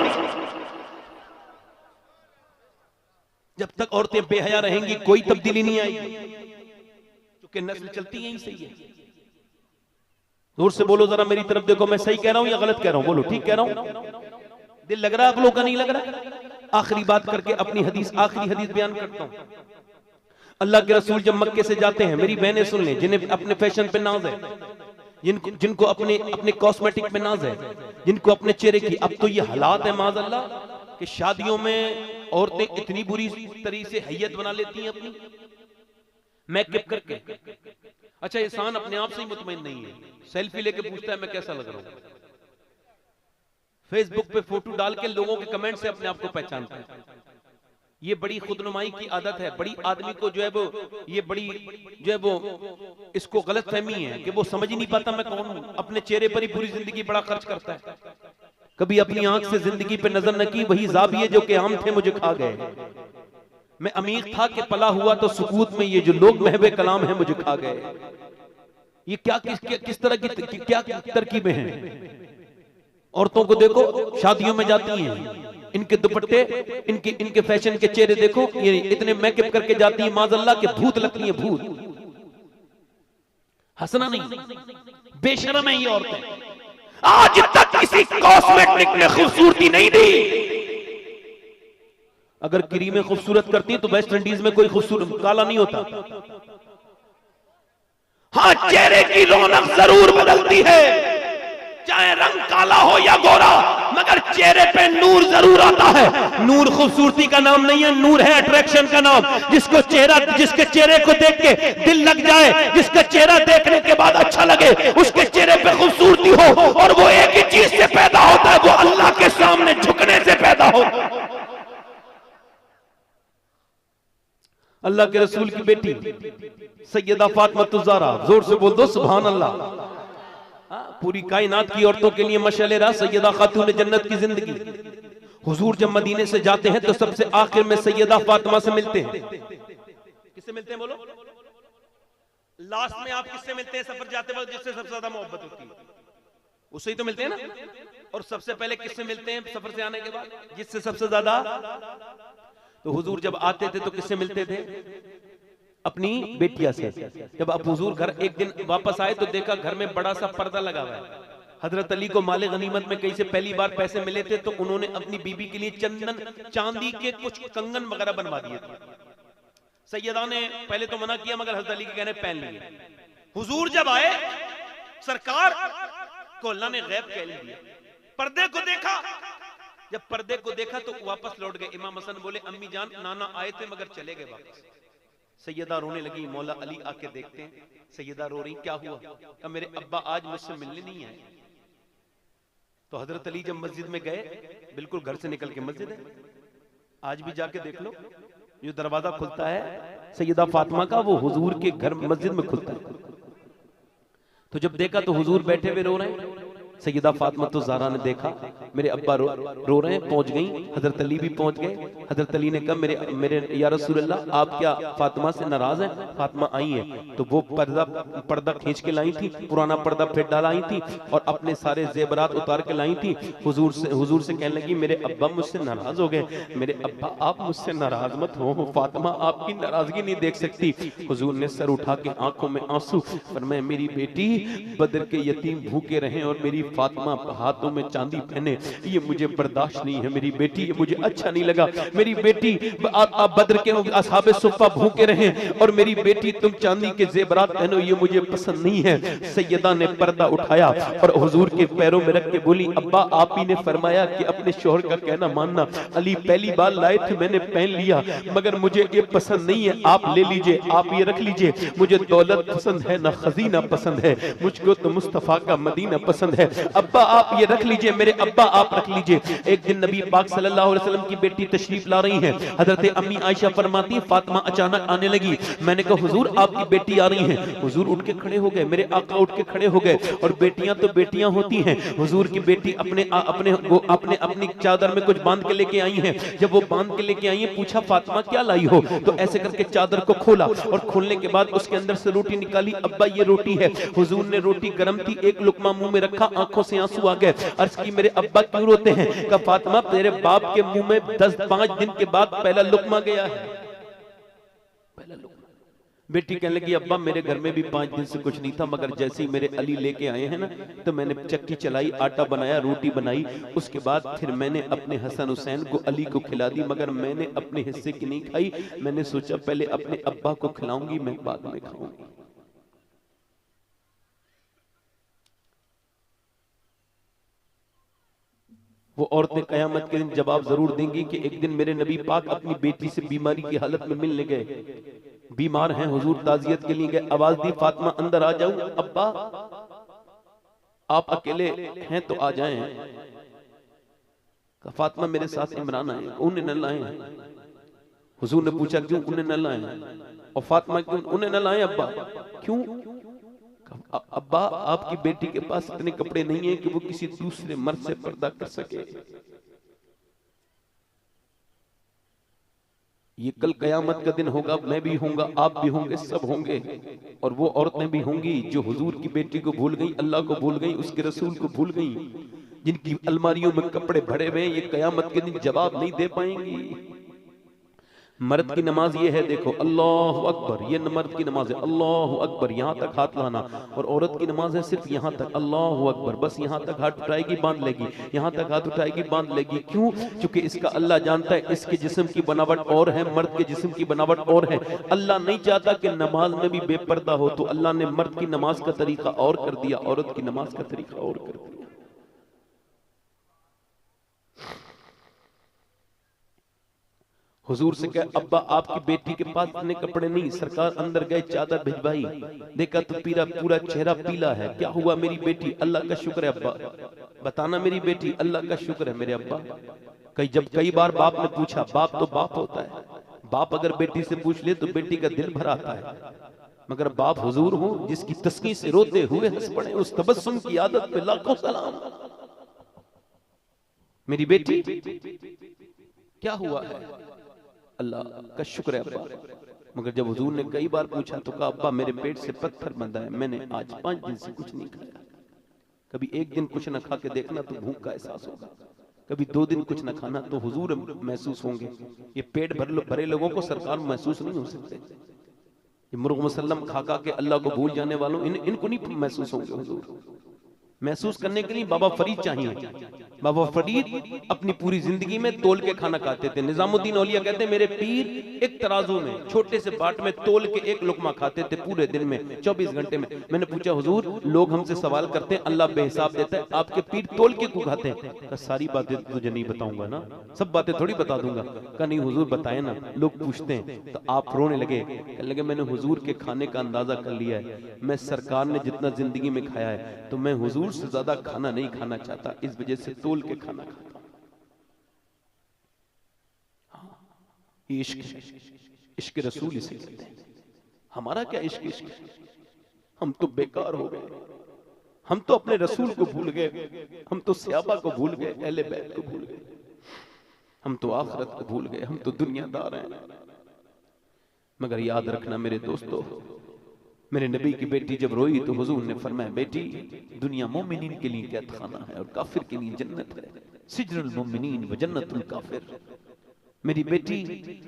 जब तक औरतें बेहया रहेंगी कोई तब्दीली नहीं आएगी, क्योंकि नस्ल चलती यहीं से ही है। दूर से बोलो जरा, मेरी तरफ देखो, मैं सही कह रहा हूं या गलत कह रहा हूं? बोलो ठीक कह रहा हूं? दिल लग रहा है आप लोगों का? नहीं लग रहा? आखिरी बात करके अपनी हदीस, आखिरी हदीस बयान करता हूं। अल्लाह के रसूल जब मक्के से जाते हैं, मेरी बहनें सुन लें, जिन्हें अपने फैशन पे नाज है, जिनको अपने कॉस्मेटिक पे नाज है, जिनको अपने चेहरे की, अब तो ये हालात है माज़अल्लाह कि शादियों में औरतें इतनी बुरी तरीके से हैयत बना लेती हैं अपनी मेकअप करके। अच्छा, इंसान अपने आप से ही मुतमईन नहीं है, सेल्फी लेके पूछता है मैं कैसा लग रहा हूं। फेसबुक पे फोटो डाल के लोगों के कमेंट से अपने आप को पहचानता है। ये बड़ी खुदनुमाई की आदत है। बड़ी आदमी को जो है वो, ये बड़ी जो है वो, इसको गलत फहमी है कि वो समझ ही नहीं पाता मैं कौन हूं। अपने चेहरे पर ही पूरी जिंदगी बड़ा खर्च करता है। कभी अपनी आंख से जिंदगी पे नजर न की, वही जाविये जो कि आम थे मुझे खा गए। मैं अमीर था कि पला हुआ तो सुकूत में, ये जो लोग महवे कलाम है मुझे खा गए। ये क्या किस तरह की क्या तरकीबें हैं? औरतों को देखो, शादियों में जाती हैं, इनके दुपट्टे, इनके फैशन के चेहरे देखो, ये इतने मेकअप करके जाती है माज़अल्लाह के भूत लगती है, भूत। हंसना नहीं, बेशरम है ये औरतें। आज तक किसी कॉस्मेटिक ने खूबसूरती नहीं दी। अगर क्रीमें खूबसूरत करती तो वेस्ट इंडीज में कोई खूबसूरत काला नहीं होता। हाँ, चेहरे की रौनक जरूर बदलती है, चाहे रंग काला हो या गोरा, मगर चेहरे पे नूर जरूर आता है। नूर खूबसूरती का नाम नहीं है, नूर है अट्रैक्शन का नाम। जिसके चेहरे को देख के दिल लग जाए, जिसका चेहरा देखने के बाद अच्छा लगे, उसके चेहरे पे खूबसूरती हो, और वो एक ही चीज से पैदा होता है, वो अल्लाह के सामने झुकने से पैदा हो। अल्लाह के रसूल की बेटी सैयदा फातिमा ज़हरा, जोर से बोल दो सुभान अल्लाह। पूरी कायनात की औरतों के लिए मशाले रहा सैयदा खातून जन्नत की जिंदगी। हुजूर जब मदीने से जाते हैं तो सबसे आखिर में सैयदा फातिमा से मिलते हैं। किससे मिलते हैं बोलो? लास्ट में आप किससे मिलते हैं सफर जाते वक्त जिससे सबसे ज्यादा मोहब्बत होती है? उससे ही तो मिलते हैं ना। और सबसे पहले किससे मिलते हैं सफर से आने के बाद? जिससे सबसे ज्यादा। तो हुजूर जब आते थे तो किससे मिलते थे? अपनी बेटिया से। जब आप हुजूर घर एक दिन वापस आए तो देखा घर में बड़ा सा पर्दा लगा हुआ है। हजरत अली को माले गनीमत में कहीं से पहली बार पैसे मिले थे तो उन्होंने अपनी बीबी के लिए चंदन चांदी के कुछ कंगन वगैरह बनवा दिए थे। सैयदा ने पहले तो मना किया मगर हजरत अली के कहने पहन लिए। हुजूर जब आए सरकार को अल्लाह ने गैब कह लिया। पर्दे को देखा, जब पर्दे को देखा तो वापस लौट गए। इमाम हसन बोले अम्मी जान नाना आए थे मगर चले गए वापस। सैयदा रोने लगी, मौला अली आके देखते हैं। सैयदा रो रही, क्या हुआ? कहा मेरे अब्बा आज मुझसे मिलने नहीं आए। तो हजरत अली जब मस्जिद में गए, बिल्कुल घर से निकल के मस्जिद है, आज भी जाके देख लो, जो दरवाजा खुलता है सैयदा फातिमा का वो हुजूर के घर मस्जिद में खुलता है। तो जब देखा तो हुजूर बैठे हुए रो रहे हैं। सैयदा फातिमा तो ज़हरा ने देखा मेरे अब्बा रो रहे हैं, पहुंच गई। हजरत अली भी पहुंच गए। हजरत अली ने कहा मेरे या रसूल अल्लाह आप क्या फातिमा से नाराज हैं? फातिमा आई है तो वो पर्दा खींच के लाई थी, पुराना पर्दा फिर डाला आई थी और अपने सारे जेबरात उतार के लाई थी। हुजूर से कहने लगी मेरे अब्बा मुझसे नाराज हो गए। मेरे अब्बा आप मुझसे नाराज मत हो, फातिमा आपकी नाराजगी नहीं देख सकती। हुजूर ने सर उठा के आंखों में आंसू फरमाए मेरी बेटी बदर के यतीम भूखे रहे और मेरी फातिमा हाथों में चांदी पहने, ये मुझे बर्दाश्त नहीं है मेरी बेटी, ये मुझे अच्छा नहीं लगा। मेरी बेटी आप बदर के असहाबे सुफ़ा भूखे रहे और मेरी बेटी तुम चांदी के जेबरात पहनो, ये मुझे पसंद नहीं है। सैयदा ने पर्दा उठाया और हुजूर के पैरों में रख के बोली अब्बा आप ही ने फरमाया कि अपने शोहर का कहना मानना। अली पहली बार लाए थे मैंने पहन लिया मगर मुझे ये पसंद नहीं है, आप ले लीजिए, आप ये रख लीजिए। मुझे दौलत पसंद है ना खजीना पसंद है, मुझको तो मुस्तफा का मदीना पसंद है। अब्बा आप ये रख लीजिए, मेरे अब्बा आप रख लीजिए। एक दिन नबी पाक सल्लल्लाहु अलैहि वसल्लम की बेटी तशरीफ ला रही है। हजरत अम्मी आयशा फरमाती फातिमा अचानक आने लगी। मैंने कहा हुजूर आपकी बेटी आ रही है। हुजूर उठ के खड़े हो गए, मेरे आका उठ के खड़े हो गए। और बेटियां तो बेटियां होती हैं। हुजूर की बेटी अपनी चादर में कुछ बांध के लेके आई है। जब वो बांध के लेके आई है पूछा फातिमा क्या लाई हो? तो ऐसे करके चादर को खोला और खोलने के बाद उसके अंदर से रोटी निकाली। अब्बा ये रोटी है। हुजूर ने रोटी गर्म थी, एक लुकमा मुंह में रखा, आंखों से आंसू आ गए। अर्ज की मेरे अब्बा क्यों रोते हैं? कहा फातिमा तेरे बाप के मुंह में 5 दिन के बाद पहला लुकमा गया है, पहला लुकमा। बेटी कहने लगी अब्बा मेरे घर में भी 5 दिन से कुछ नहीं था मगर जैसे ही मेरे अली लेके आए हैं ना तो मैंने चक्की चलाई, आटा बनाया, रोटी बनाई। उसके बाद फिर मैंने अपने हसन हुसैन को अली को खिला दी मगर मैंने अपने हिस्से की नहीं खाई। मैंने सोचा पहले अपने अब्बा को खिलाऊंगी, मैं बाद में खाऊंगी। वो औरतें कयामत के दिन जवाब जरूर देंगी कि एक दिन मेरे नबी पाक अपनी बेटी से बीमारी की हालत में मिलने गए, बीमार हैं, हुजूर ताजियत के लिए गए। आवाज दी फातिमा अंदर आ जाऊं? अब्बा आप अकेले हैं तो आ जाएं। फातिमा मेरे साथ इमरान आए, उन्हें न लाए। हुजूर ने पूछा क्यों उन्हें न लाए? और फातिमा क्यों उन्हें न लाए? अब्बा क्यों? अब्बा आपकी बेटी के पास इतने कपड़े नहीं है कि वो किसी दूसरे मर्द से पर्दा कर सके। ये कल कयामत का दिन होगा, मैं भी होऊंगा, आप भी होंगे, सब होंगे। और वो औरतें भी होंगी जो हुजूर की बेटी को भूल गई, अल्लाह को भूल गई, उसके रसूल को भूल गई, जिनकी अलमारियों में कपड़े भरे हुए। ये कयामत के दिन जवाब नहीं दे पाएंगी। मर्द की नमाज ये है, देखो अल्लाहु अकबर, ये मर्द की नमाज है अल्लाहु अकबर, यहाँ तक हाथ लाना। और औरत की नमाज है सिर्फ यहाँ तक अल्लाहु अकबर, बस यहाँ तक हाथ उठाएगी बांध लेगी, यहाँ तक हाथ उठाएगी बांध लेगी। क्यों? क्योंकि इसका अल्लाह जानता है इसके जिस्म की बनावट और है, मर्द के जिस्म की बनावट और है। अल्लाह नहीं चाहता कि नमाज में भी बेपर्दा हो, तो अल्लाह ने मर्द की नमाज का तरीका और कर दिया, औरत की नमाज का तरीका और कर दिया। हुजूर से कहा अब्बा आपकी बेटी के पास इतने कपड़े नहीं, सरकार अंदर गए चादर भिजवाई, देखा तो पूरा चेहरा पीला है, क्या हुआ मेरी बेटी? अल्लाह का शुक्र है अब्बा, बताना मेरी बेटी, अल्लाह का शुक्र है मेरे अब्बा। कई बार बाप ने पूछा, बाप तो बाप होता है, बाप अगर बेटी से पूछ ले तो बेटी का दिल भर आता है, मगर बाप हुजूर हो जिसकी तस्कीन से रोते हुए हंस पड़े, उस तबस्सुम की आदत पे लाखों सलाम। मेरी बेटी क्या हुआ है? अल्लाह का शुक्र है अब्बा। मगर जब हुजूर ने कई बार पूछा तो कहा अब्बा मेरे पेट से पत्थर बंधा है, मैंने आज 5 दिन से कुछ नहीं खाया। कभी एक दिन कुछ न खा के देखना तो भूख का एहसास होगा, कभी 2 दिन कुछ न खाना तो हुजूर महसूस होंगे। ये पेट भरे लोगों को सरकार महसूस नहीं हो सकते। ये मुर्ग मुसल्लम खा के अल्लाह को भूल जाने वालों इनको नहीं महसूस होंगे। हुजूर महसूस करने के लिए बाबा फरीद चाहिए। बाबा फरीद अपनी पूरी जिंदगी में तोल के खाना खाते थे। निजामुद्दीन औलिया कहते हैं मेरे पीर एक तराजू में छोटे से बाट में तोल के एक लुकमा खाते थे पूरे दिन में 24 घंटे में। मैंने पूछा हुजूर लोग हमसे सवाल करते हैं अल्लाह बेहिसाब देता है, आपके पीर तोल के क्यों खाते हैं? सारी बातें तुझे नहीं बताऊंगा ना, सब बातें थोड़ी बता दूंगा। कहा नहीं हुजूर बताए ना, लोग पूछते हैं। तो आप रोने लगे, कहने लगे मैंने हुजूर के खाने का अंदाजा कर लिया है, मैं सरकार ने जितना जिंदगी में खाया है तो मैं हुजूर से ज्यादा खाना नहीं खाना चाहता, इस वजह से तोल के खाना खाता हूं। ये इश्क रसूल इसे कहते हैं। हमारा क्या इश्क? हम तो बेकार हो गए, हम तो अपने रसूल को भूल गए, हम तो सहाबा को भूल गए, अहले बैत को भूल गए, हम तो आखिरत को भूल गए, हम तो दुनियादार हैं। मगर याद रखना मेरे दोस्तों, मेरे नबी की बेटी जब रोई तो हुजूर ने फरमाया बेटी दुनिया मोमिनीन के लिए कैद खाना है और काफिर के लिए जन्नत है, सिजरुल मोमिनीन व जन्नतुल काफिर। मेरी बेटी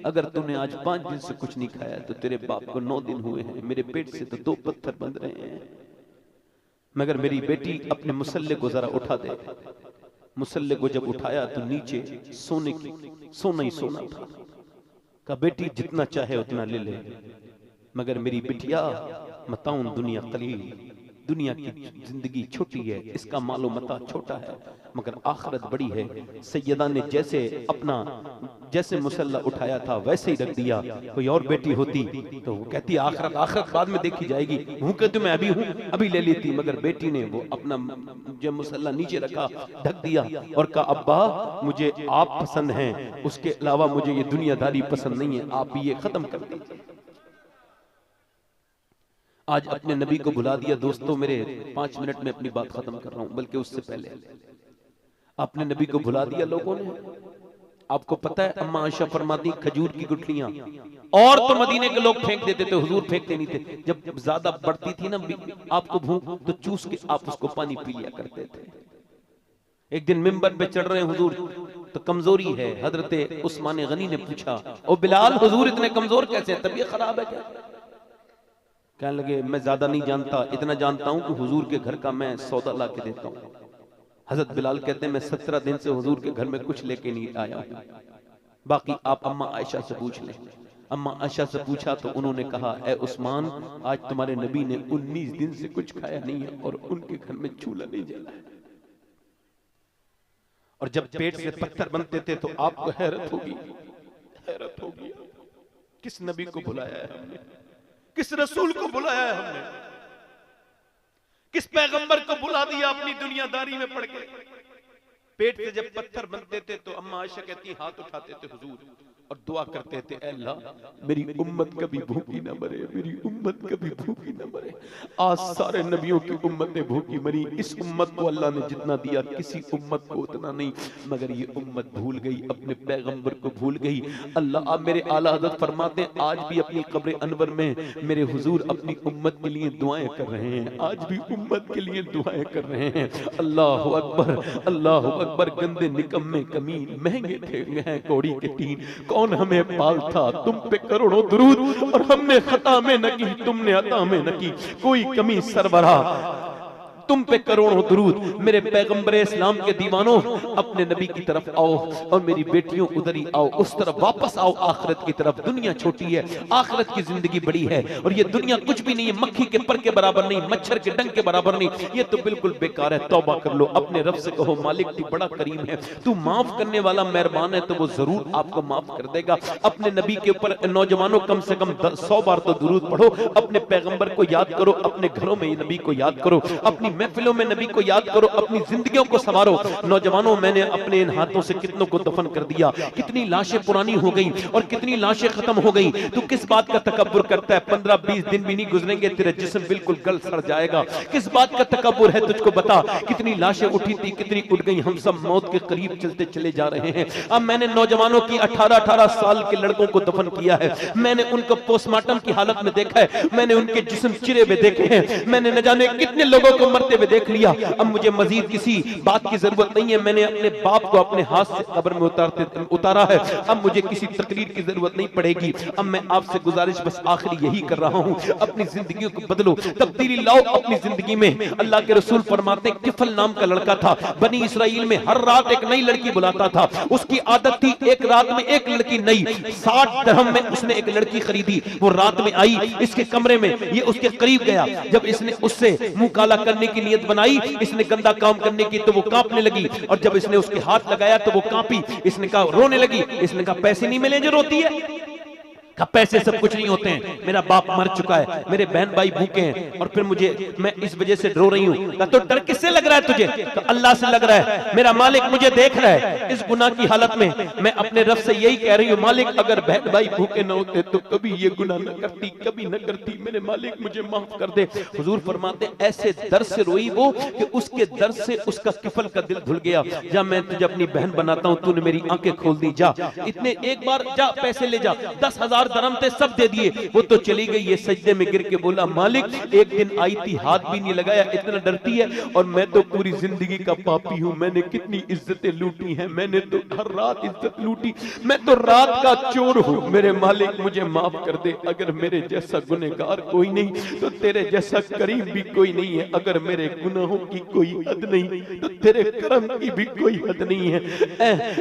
अगर तूने आज 5 दिन से कुछ नहीं खाया तो तेरे बाप को 9 दिन हुए हैं, मेरे पेट से तो 2 पत्थर बंध रहे हैं। मगर मेरी बेटी अपने मुसल्ले को जरा उठा दे। मुसल्ले को जब उठाया तो नीचे सोना ही सोना था। कहा बेटी जितना चाहे उतना ले ले, मगर मेरी बिटिया मताउन दुनिया कलील, दुनिया की जिंदगी छोटी है, इसका मालो मता छोटा है, मगर आखिरत बड़ी है। सैयदा ने जैसे मुसल्ला उठाया था वैसे ही रख दिया। कोई और बेटी होती तो वो कहती आखिरत बाद में देखी जाएगी, हूं कहती मैं अभी हूं अभी ले लेती, मगर बेटी ने वो अपना जब मुसल्ला नीचे रखा ढक दिया और कहा अब्बा मुझे आप पसंद हैं, उसके अलावा मुझे ये दुनियादारी पसंद नहीं है, आप भी ये खत्म कर दीजिए। आज अपने नबी को भुला दिया। दोस्तों मेरे 5 मिनट में अपनी बात खत्म कर रहा हूं, बल्कि उससे पहले अपने नबी को भुला दिया लोगों ने। आपको पता है अम्मा आयशा फरमाती खजूर की गुठलियां और तो मदीने के लोग फेंक देते थे, हुजूर फेंकते नहीं थे। जब ज्यादा बढ़ती थी ना आपको भूख तो चूस के आप उसको पानी पी लिया करते थे। एक दिन मिंबर पे चढ़ रहे हुजूर तो कमजोरी है। हजरत उस्मान गनी ने पूछा ओ बिलाल हुजूर इतने कमजोर कैसे हैं, तबीयत खराब है क्या? कहने लगे मैं ज्यादा नहीं जानता, इतना जानता हूं कि हुजूर के घर का मैं सौदा ला के देता हूं। हजरत बिलाल कहते हैं मैं 17 दिन से हुजूर के घर में कुछ लेके नहीं आया हूं, बाकी आप अम्मा आयशा से पूछ लें। अम्मा आयशा से पूछा तो उन्होंने कहा ए उस्मान आज तुम्हारे नबी ने 19 दिन से कुछ खाया नहीं है और उनके घर में चूल्हा नहीं जला है। और जब पेट से पत्थर बनते थे तो आपको हैरत होगी किस नबी को बुलाया है हमने, किस रसूल को बुलाया है हमने, किस पैगंबर को बुला दिया अपनी दुनियादारी में पड़ के। पेट से जब पत्थर बनते थे तो अम्मा आयशा कहती हाथ उठाते थे हुजूर और दुआ करते थे अल्लाह मेरी उम्मत कभी भूखी ना मरे, मेरी उम्मत कभी भूखी ना मरे। आज सारे नबियों की उम्मतें भूखी मरी, इस उम्मत को अल्लाह ने जितना दिया किसी उम्मत को उतना नहीं, मगर ये उम्मत भूल गई, अपने पैगंबर को भूल गई। अल्लाह आप मेरे आला हज़रत फरमाते हैं आज भी अपनी कब्र अनवर में मेरे हुजूर अपनी उम्मत के लिए दुआएं कर रहे हैं, आज भी उम्मत के लिए दुआएं कर रहे हैं। अल्लाह अकबर अल्लाह अकबर। गंदे निकम्मे कमीन महंगे थे हैं कौड़ी के तीन, कौन हमें पाल था तुम पे करोड़ों दुरूद और हमने खता में न की तुमने अता में न की, कोई कमी सरबरा तुम पे करोड़ों दुरूद। मेरे पैगंबर इस्लाम के दीवानों, अपने नबी की तरफ आओ और मेरी बेटियों उधर ही आओ, उस तरफ वापस आओ, आखिरत की तरफ। दुनिया छोटी है, आखिरत की जिंदगी बड़ी है, और ये दुनिया कुछ भी नहीं है, मक्खी के पर के बराबर नहीं, मच्छर के डंक के बराबर नहीं, ये तो बिल्कुल बेकार है। तौबा कर लो, अपने रब से कहो मालिक तू बड़ा करीम है, तू माफ करने वाला मेहरबान है, तो वो जरूर आपको माफ कर देगा। अपने नबी के ऊपर नौजवानों कम से कम 100 बार तो दुरूद पढ़ो, अपने पैगंबर को याद करो, अपने घरों में नबी को याद करो, अपनी महफिलों में नबी को याद करो, अपनी जिंदगियों को संवारो। नौजवानों, मैंने अपने इन हाथों से कितनों को दफन कर दिया, कितनी लाशें पुरानी हो गई और कितनी लाशें खत्म हो गई। तू किस बात का तकब्बुर करता है? 15-20 दिन भी नहीं गुजरेंगे, तेरा जिस्म बिल्कुल गल सड़ जाएगा। किस बात का तकब्बुर है तुझको? बता, कितनी लाशें उठी थी, कितनी उठ गई। हम सब मौत के करीब चलते चले जा रहे हैं। अब मैंने नौजवानों की 18-18 साल के लड़कों को दफन किया है, मैंने उनको पोस्टमार्टम की हालत में देखा है, मैंने उनके जिस्म चिरे हुए देखे हैं, मैंने न जाने कितने लोगों को मरते हुए देख लिया। अब मुझे मजीद किसी बात की जरूरत नहीं है, मैंने अपने बाप को अपने हाथ से कब्र में उतारा है, अब मुझे किसी तकरीर की जरूरत नहीं पड़ेगी। अब मैं आपसे गुजारिश बस आखिरी यही कर रहा हूं, अपनी जिंदगी को बदलो, तब्दीली लाओ अपनी जिंदगी में। अल्लाह के रसूल फरमाते, किफल नाम का लड़का था, बनी इसराइल में हर रात एक नई लड़की बुलाता था। उसकी आदत थी एक रात में एक लड़की नई। 60 दिरहम में उसने एक लड़की खरीदी, वो रात में आई इसके कमरे में, ये उसके करीब गया। जब इसने उससे मुंह काला करने की नियत बनाई, इसने गंदा काम करने की, तो वो कांपने लगी, और जब इसने उसके हाथ लगाया तो वो कांपी। इसने कहा, रोने लगी। इसने कहा, पैसे नहीं मिले जो रोती है? कहा, पैसे सब कुछ नहीं होते हैं, मेरा बाप मर चुका है, मेरे बहन भाई भूखे हैं, और फिर मुझे, मैं इस वजह से रो रही हूँ। कहा, तो डर किससे लग रहा है तुझे? तो अल्लाह से लग रहा है, मेरा मालिक मुझे देख रहा है इस गुनाह की हालत में। मैं अपने रब से यही कह रही हूँ, मालिक अगर बहन भाई भूखे न होते तो कभी ये गुनाह न करती, कभी न करती, मेरे मालिक मुझे माफ कर दे। हुजूर फरमाते, ऐसे दर्द से रोई वो कि उसके दर्द से उसका किफल का दिल धुल गया। जा, मैं तुझे अपनी बहन बनाता हूँ, तूने मेरी आंखें खोल दी, जा इतने एक बार जा, पैसे ले जा। 10,000 दरहम थे, सब दे दिए। वो तो चली गई, ये सजदे में गिर के बोला, मालिक एक दिन आई थी, हाथ भी नहीं लगाया, इतना डरती है, और मैं तो पूरी जिंदगी का पापी हूँ, मैंने कितनी इज्जतें लूटी हैं, मैंने तो हर रात इज्जत लूटी, मैं तो रात का चोर हूँ, मेरे मालिक मुझे माफ कर दे। अगर मेरे जैसा गुनहगार कोई नहीं तो तेरे जैसा करीम भी कोई नहीं है। अगर मेरे गुनाहों की कोई हद नहीं तो तेरे करम की भी कोई हद नहीं है।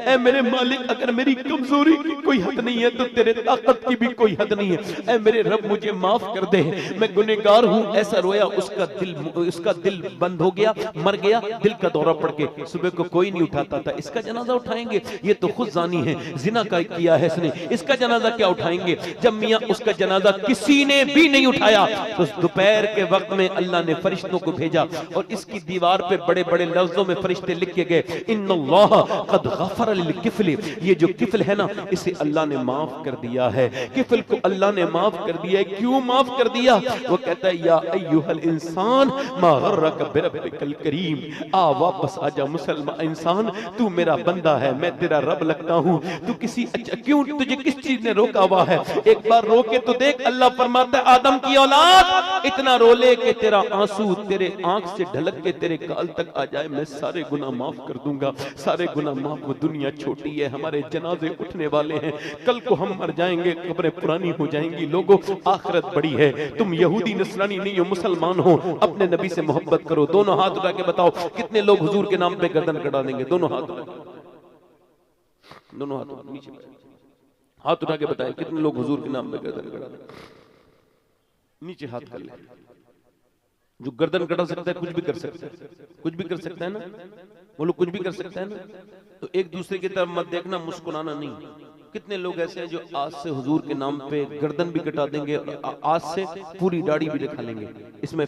ऐ मेरे मालिक, अगर मेरी कमजोरी की कोई हद नहीं है तो तेरे ताकत की भी कोई हद नहीं है। ऐ मेरे रब, मुझे माफ कर दे, मैं गुनहगार हूँ। ऐसा रोया, उसका दिल बंद हो गया, मर गया, दिल का दौरा पड़ के सुबह को कोई नहीं उठाता था। इसका जनाजा उठाएंगे, ये तो खुद जानी है, जिना का किया है इसने, इसका जनाजा क्या उठाएंगे? जब मियां उसका जनाजा किसी ने भी नहीं उठाया तो दोपहर के वक्त में अल्लाह ने फरिश्तों को भेजा, और इसकी दीवार पे बड़े बड़े लफ्जों में फरिश्ते लिख के गए, इन्नल्लाह कद गफर लिल किफल। ये जो किफल है ना, इसे अल्लाह ने माफ कर दिया है। किफल को अल्लाह ने माफ कर दिया है। क्यों माफ कर दिया? वो कहता है, या अय्युहल इंसान मा गर्रक बिरब्बिकल करीम, आ वापस आजा मुसलमान इंसान, तू मेरा बंदा है, मैं तेरा रब लगता हूँ। तू किसी क्यों, तुझे किस चीज ने रोका हुआ है? एक बार रो के तो देख। अल्लाह फरमाता है, आदम की औलाद इतना रो ले कि तेरा आंसू तेरे आंख से ढलक के तेरे गाल तक आ जाए, मैं सारे गुनाह माफ कर दूंगा, सारे गुनाह माफ। वो दुनिया छोटी है, हमारे जनाजे उठने वाले हैं, कल को हम मर जाएंगे, कब्रें पुरानी हो जाएंगी। लोगों, आखिरत बड़ी है। तुम यहूदी नसरानी नहीं हो, मुसलमान हो, अपने नबी से मोहब्बत करो। दोनों हाथ उठा के बताओ, कितने लोग हुजूर के नाम पे गर्दन कटा देंगे? दोनों हाथ, दोनों हाथ नीचे, हाथ उठा के बताएं, कितने लोग हुजूर के नाम पे गर्दन कटा देंगे? नीचे हाथ कर ले। जो गर्दन कटा सकता है कुछ भी कर सकता है, कुछ भी कर सकता है ना, वो लोग कुछ भी कर सकता है ना। तो एक दूसरे की तरफ मत देखना, मुस्कुराना नहीं। कितने लोग ऐसे हैं जो आज से हुजूर के नाम पे गर्दन भी कटा देंगे और आज से पूरी दाढ़ी भी दिखा लेंगे। इसमें